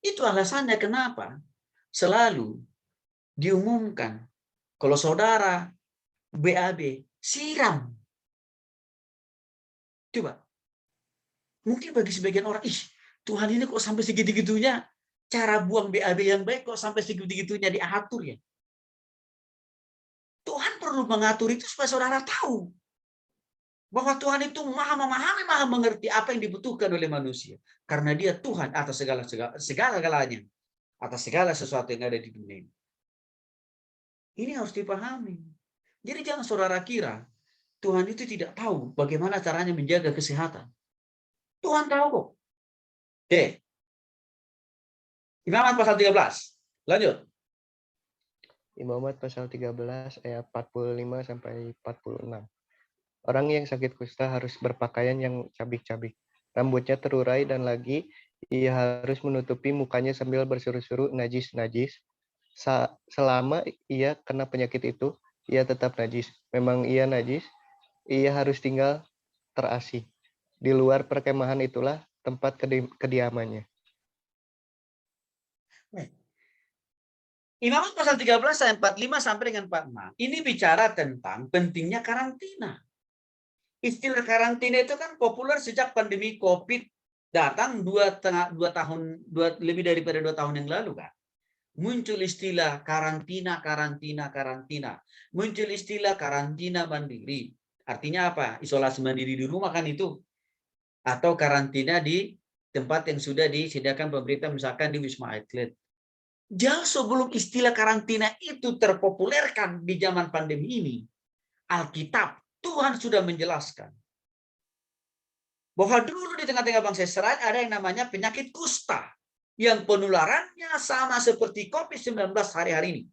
Itu alasannya kenapa selalu diumumkan kalau saudara BAB siram. Coba. Mungkin bagi sebagian orang, Tuhan ini kok sampai segitu-gitunya cara buang BAB yang baik kok sampai segitu-gitunya diatur ya. Tuhan perlu mengatur itu supaya saudara tahu bahwa Tuhan itu maha memahami, maha mengerti apa yang dibutuhkan oleh manusia. Karena dia Tuhan atas segala-galanya. Atas segala sesuatu yang ada di dunia ini. Ini harus dipahami. Jadi jangan saudara kira Tuhan itu tidak tahu bagaimana caranya menjaga kesehatan. Tuhan tahu kok. Oke. Imamat pasal 13. Lanjut. Imamat pasal 13 ayat 45 sampai 46. Orang yang sakit kusta harus berpakaian yang cabik-cabik. Rambutnya terurai dan lagi ia harus menutupi mukanya sambil berseru-seru najis-najis. Selama ia kena penyakit itu, ia tetap najis. Memang ia najis, ia harus tinggal terasi. Di luar perkemahan itulah tempat kediamannya. Imamat pasal 13 ayat 45 sampai dengan 46. Ini bicara tentang pentingnya karantina. Istilah karantina itu kan populer sejak pandemi COVID datang lebih daripada 2 tahun yang lalu kan. Muncul istilah karantina. Muncul istilah karantina mandiri. Artinya apa? Isolasi mandiri di rumah kan itu. Atau karantina di tempat yang sudah disediakan pemerintah, misalkan di Wisma Atlet. Jauh sebelum istilah karantina itu terpopulerkan di zaman pandemi ini, Alkitab, Tuhan sudah menjelaskan bahwa dulu di tengah-tengah bangsa Israel ada yang namanya penyakit kusta yang penularannya sama seperti COVID-19 hari-hari ini.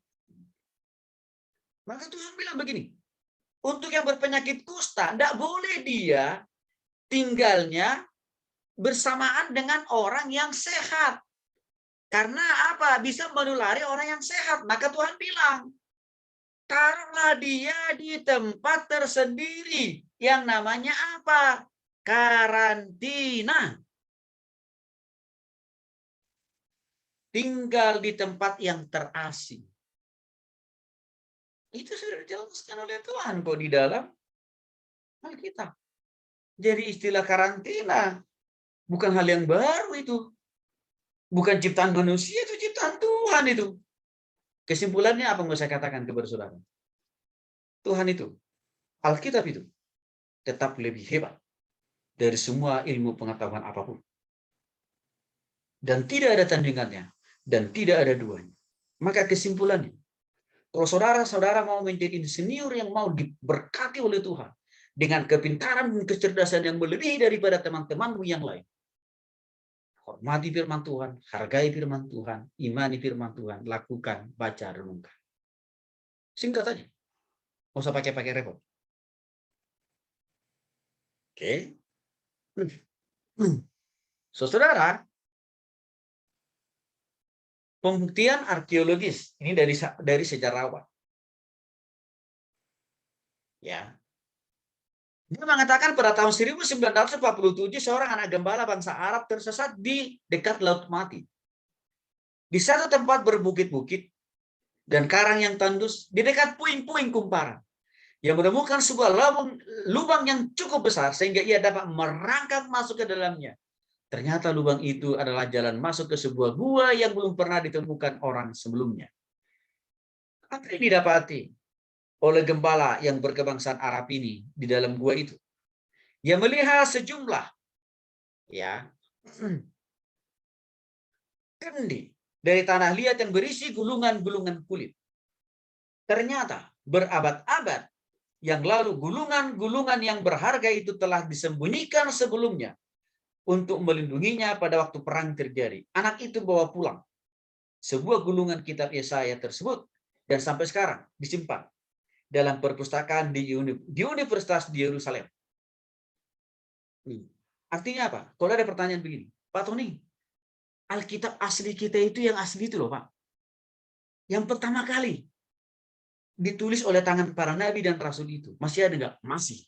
Maka Tuhan bilang begini, untuk yang berpenyakit kusta, tidak boleh dia tinggalnya bersamaan dengan orang yang sehat. Karena apa? Bisa menulari orang yang sehat. Maka Tuhan bilang, taruhlah dia di tempat tersendiri yang namanya apa? Karantina. Tinggal di tempat yang terasing. Itu sudah dijelaskan oleh Tuhan kok di dalam Alkitab. Jadi istilah karantina bukan hal yang baru itu. Bukan ciptaan manusia, itu ciptaan Tuhan itu. Kesimpulannya apa yang mau saya katakan kepada saudara? Tuhan itu, Alkitab itu, tetap lebih hebat dari semua ilmu pengetahuan apapun. dan tidak ada tandingannya, dan tidak ada duanya. Maka kesimpulannya, kalau saudara-saudara mau menjadi insinyur yang mau diberkati oleh Tuhan, dengan kepintaran dan kecerdasan yang melebihi daripada teman-temanmu yang lain, hormati firman Tuhan, hargai firman Tuhan, imani firman Tuhan, lakukan, baca, renungkan. Singkat aja. Nggak usah pakai repot. Oke. So, saudara, pembuktian arkeologis ini dari sejarawan. Ya. Dia mengatakan pada tahun 1947 seorang anak gembala bangsa Arab tersesat di dekat Laut Mati. Di satu tempat berbukit-bukit dan karang yang tandus di dekat puing-puing kumparan. Yang menemukan sebuah lubang yang cukup besar sehingga ia dapat merangkak masuk ke dalamnya. Ternyata lubang itu adalah jalan masuk ke sebuah gua yang belum pernah ditemukan orang sebelumnya. Apa yang didapati oleh gembala yang berkebangsaan Arab ini di dalam gua itu? Ia melihat sejumlah kendi dari tanah liat yang berisi gulungan-gulungan kulit. Ternyata berabad-abad yang lalu gulungan-gulungan yang berharga itu telah disembunyikan sebelumnya untuk melindunginya pada waktu perang terjadi. Anak itu bawa pulang sebuah gulungan kitab Yesaya tersebut dan sampai sekarang disimpan dalam perpustakaan di Universitas di Yerusalem. Artinya apa? Kalau ada pertanyaan begini, Pak Tony, Alkitab asli kita itu yang asli itu loh Pak. Yang pertama kali ditulis oleh tangan para nabi dan rasul itu. Masih ada nggak? Masih.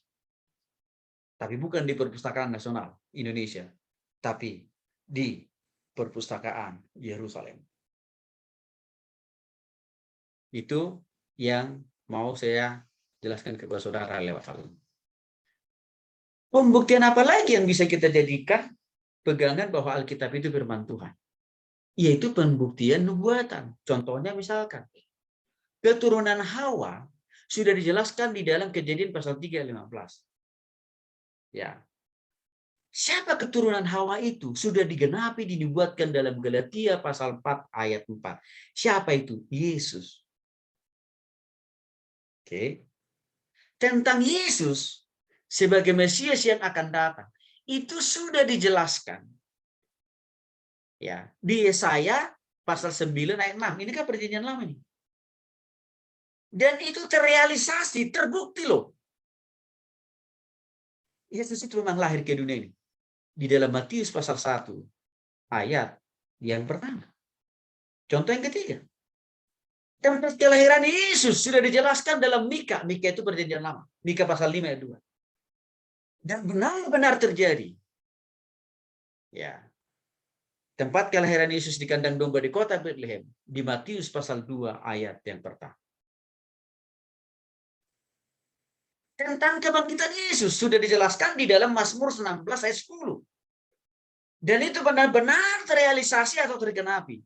Tapi bukan di Perpustakaan Nasional Indonesia, tapi di Perpustakaan Yerusalem. Itu yang mau saya jelaskan kepada saudara lewat hal ini. Pembuktian apa lagi yang bisa kita jadikan pegangan bahwa Alkitab itu firman Tuhan? Yaitu pembuktian nubuatan. Contohnya misalkan, keturunan Hawa sudah dijelaskan di dalam Kejadian pasal 3 ayat 15. Ya. Siapa keturunan Hawa itu? Sudah digenapi dinubuatkan dalam Galatia pasal 4 ayat 4. Siapa itu? Yesus. Oke. Tentang Yesus sebagai Mesias yang akan datang, itu sudah dijelaskan. Ya, di Yesaya pasal 9 ayat 6. Ini kan perjanjian lama nih. Dan itu terrealisasi, terbukti loh. Yesus itu memang lahir ke dunia ini. Di dalam Matius pasal 1 ayat yang pertama. Contoh yang ketiga. Tempat kelahiran Yesus sudah dijelaskan dalam Mika. Mika itu perjanjian lama. Mika pasal 5 ayat 2. Dan benar-benar terjadi. Ya. Tempat kelahiran Yesus di kandang domba di kota Bethlehem. Di Matius pasal 2 ayat yang pertama. Tentang kebangkitan Yesus sudah dijelaskan di dalam Mazmur 19 ayat 10. Dan itu benar-benar terrealisasi atau tergenapi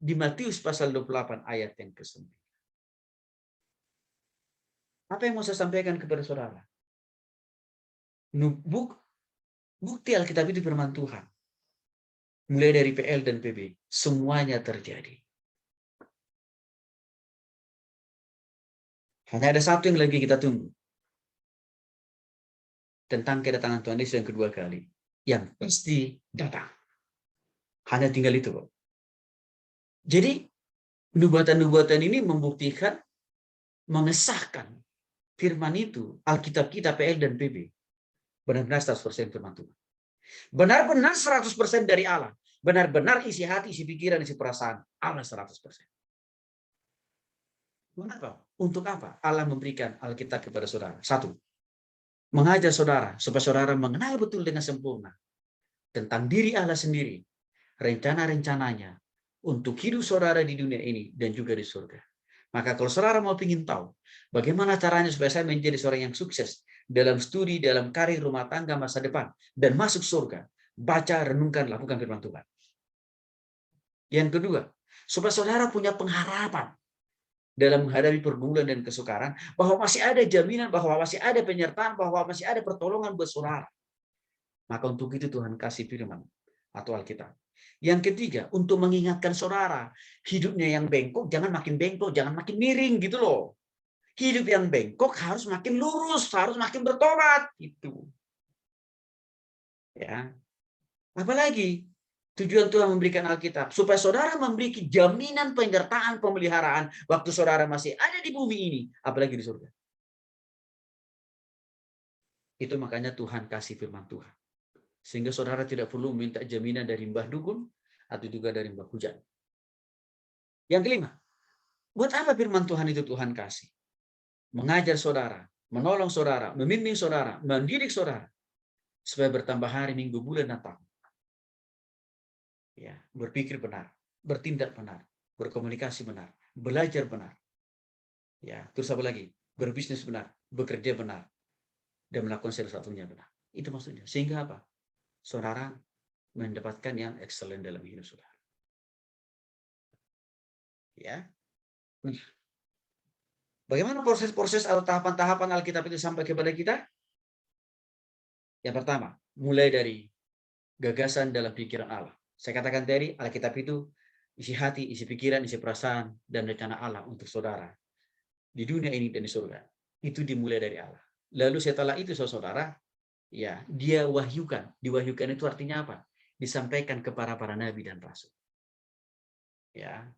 di Matius pasal 28 ayat yang ke-9. Apa yang mau saya sampaikan kepada saudara? Bukti Alkitab itu firman Tuhan. Mulai dari PL dan PB, semuanya terjadi. Hanya ada satu yang lagi kita tunggu. Tentang kedatangan Tuhan Yesus yang kedua kali. Yang pasti datang. Hanya tinggal itu, Pak. Jadi, nubuatan-nubuatan ini membuktikan, mengesahkan firman itu, Alkitab kita, PL dan PB. Benar-benar 100% firman Tuhan. Benar-benar 100% dari Allah. Benar-benar isi hati, isi pikiran, isi perasaan. Allah 100%. Mengapa? Untuk apa Allah memberikan Alkitab kepada saudara? Satu, mengajar saudara supaya saudara mengenal betul dengan sempurna tentang diri Allah sendiri, rencana-rencananya untuk hidup saudara di dunia ini dan juga di surga. Maka kalau saudara mau ingin tahu bagaimana caranya supaya saya menjadi seorang yang sukses dalam studi, dalam karir rumah tangga masa depan, dan masuk surga, baca, renungkan, lakukan firman Tuhan. Yang kedua, supaya saudara punya pengharapan dalam menghadapi pergumulan dan kesukaran, bahwa masih ada jaminan, bahwa masih ada penyertaan, bahwa masih ada pertolongan buat saudara. Maka untuk itu Tuhan kasih firman atau Alkitab. Yang ketiga, untuk mengingatkan saudara, hidupnya yang bengkok jangan makin bengkok, jangan makin miring gitu loh. Hidup yang bengkok harus makin lurus, harus makin bertobat itu. Ya. Apalagi tujuan Tuhan memberikan Alkitab supaya saudara memiliki jaminan penyertaan pemeliharaan waktu saudara masih ada di bumi ini, apalagi di surga. Itu makanya Tuhan kasih firman Tuhan. Sehingga saudara tidak perlu minta jaminan dari mbah dukun atau juga dari mbah hujan. Yang kelima, buat apa firman Tuhan itu Tuhan kasih? Mengajar saudara, menolong saudara, membimbing saudara, mendidik saudara supaya bertambah hari, minggu, bulan, dan tahun. Ya, berpikir benar, bertindak benar, berkomunikasi benar, belajar benar. Ya, terus apa lagi? Berbisnis benar, bekerja benar, dan melakukan salah satunya benar. Itu maksudnya. Sehingga apa? Saudara mendapatkan yang excellent dalam hidup saudara. Ya. Bagaimana proses-proses atau tahapan-tahapan Alkitab itu sampai kepada kita? Yang pertama, mulai dari gagasan dalam pikiran Allah. Saya katakan tadi, Alkitab itu isi hati, isi pikiran, isi perasaan, dan rencana Allah untuk saudara. Di dunia ini dan di surga. Itu dimulai dari Allah. Lalu setelah itu, saudara, ya, dia wahyukan. Diwahyukan itu artinya apa? Disampaikan kepada para nabi dan rasul. Ya.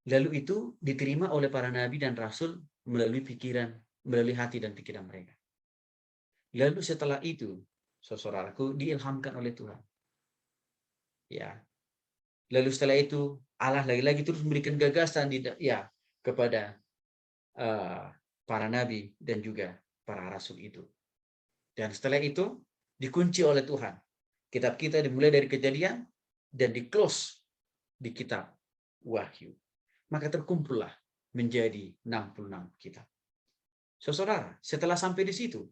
Lalu itu diterima oleh para nabi dan rasul melalui pikiran, melalui hati dan pikiran mereka. Lalu setelah itu, saudaraku, diilhamkan oleh Tuhan. Ya. Lalu setelah itu Allah lagi-lagi terus memberikan gagasan kepada para nabi dan juga para rasul itu. Dan setelah itu dikunci oleh Tuhan. Kitab kita dimulai dari Kejadian dan di-close di kitab Wahyu. Maka terkumpullah menjadi 66 kitab. Saudara, setelah sampai di situ,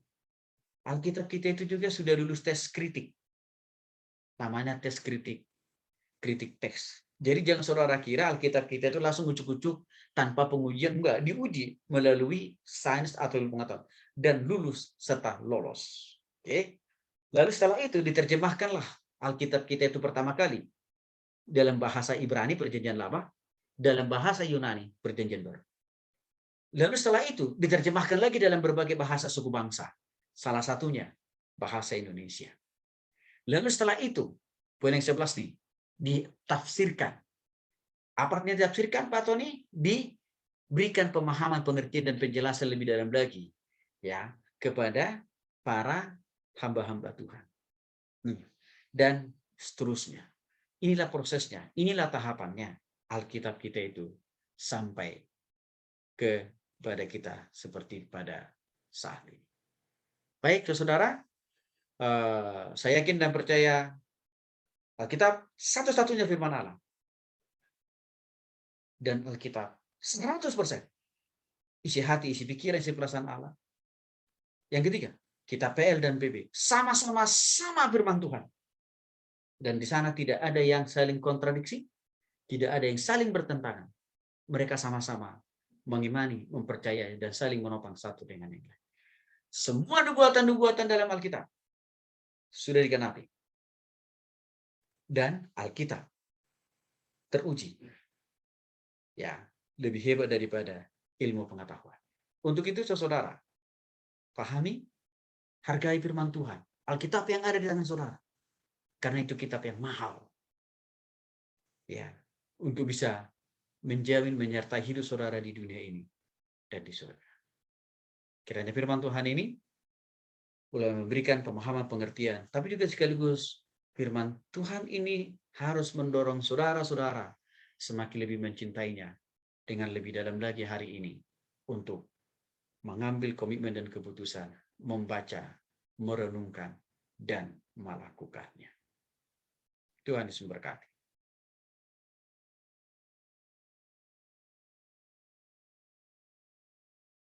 Alkitab kita itu juga sudah lulus tes kritik. Namanya tes kritik teks. Jadi jangan saudara kira Alkitab kita itu langsung ucuk-ucuk tanpa pengujian. Enggak, diuji melalui sains atau ilmu pengetahuan. Dan lulus serta lolos. Oke. Lalu setelah itu diterjemahkanlah Alkitab kita itu pertama kali dalam bahasa Ibrani Perjanjian Lama, dalam bahasa Yunani Perjanjian Baru. Lalu setelah itu diterjemahkan lagi dalam berbagai bahasa suku bangsa. Salah satunya bahasa Indonesia. Lalu setelah itu, poin yang 11 nih, ditafsirkan. Apa artinya ditafsirkan, Pak Tony? Diberikan pemahaman, pengertian, dan penjelasan lebih dalam lagi ya kepada para hamba-hamba Tuhan. Dan seterusnya. Inilah prosesnya, inilah tahapannya Alkitab kita itu sampai kepada kita seperti pada saat ini. Baik, saudara, saya yakin dan percaya Alkitab satu-satunya firman Allah. Dan Alkitab 100% isi hati, isi pikiran, isi perasaan Allah. Yang ketiga, kitab PL dan PB sama-sama firman Tuhan. Dan di sana tidak ada yang saling kontradiksi, tidak ada yang saling bertentangan. Mereka sama-sama mengimani, mempercayai, dan saling menopang satu dengan yang lain. Semua nubuatan-nubuatan dalam Alkitab sudah digenapi. Dan Alkitab teruji. Ya, lebih hebat daripada ilmu pengetahuan. Untuk itu, saudara, pahami, hargai firman Tuhan. Alkitab yang ada di tangan saudara. Karena itu kitab yang mahal. Ya, untuk bisa menjamin menyertai hidup saudara di dunia ini dan di surga. Kiranya firman Tuhan ini boleh memberikan pemahaman, pengertian, tapi juga sekaligus firman Tuhan ini harus mendorong saudara-saudara semakin lebih mencintainya dengan lebih dalam lagi hari ini untuk mengambil komitmen dan keputusan, membaca, merenungkan, dan melakukannya. Tuhan Yesus memberkati.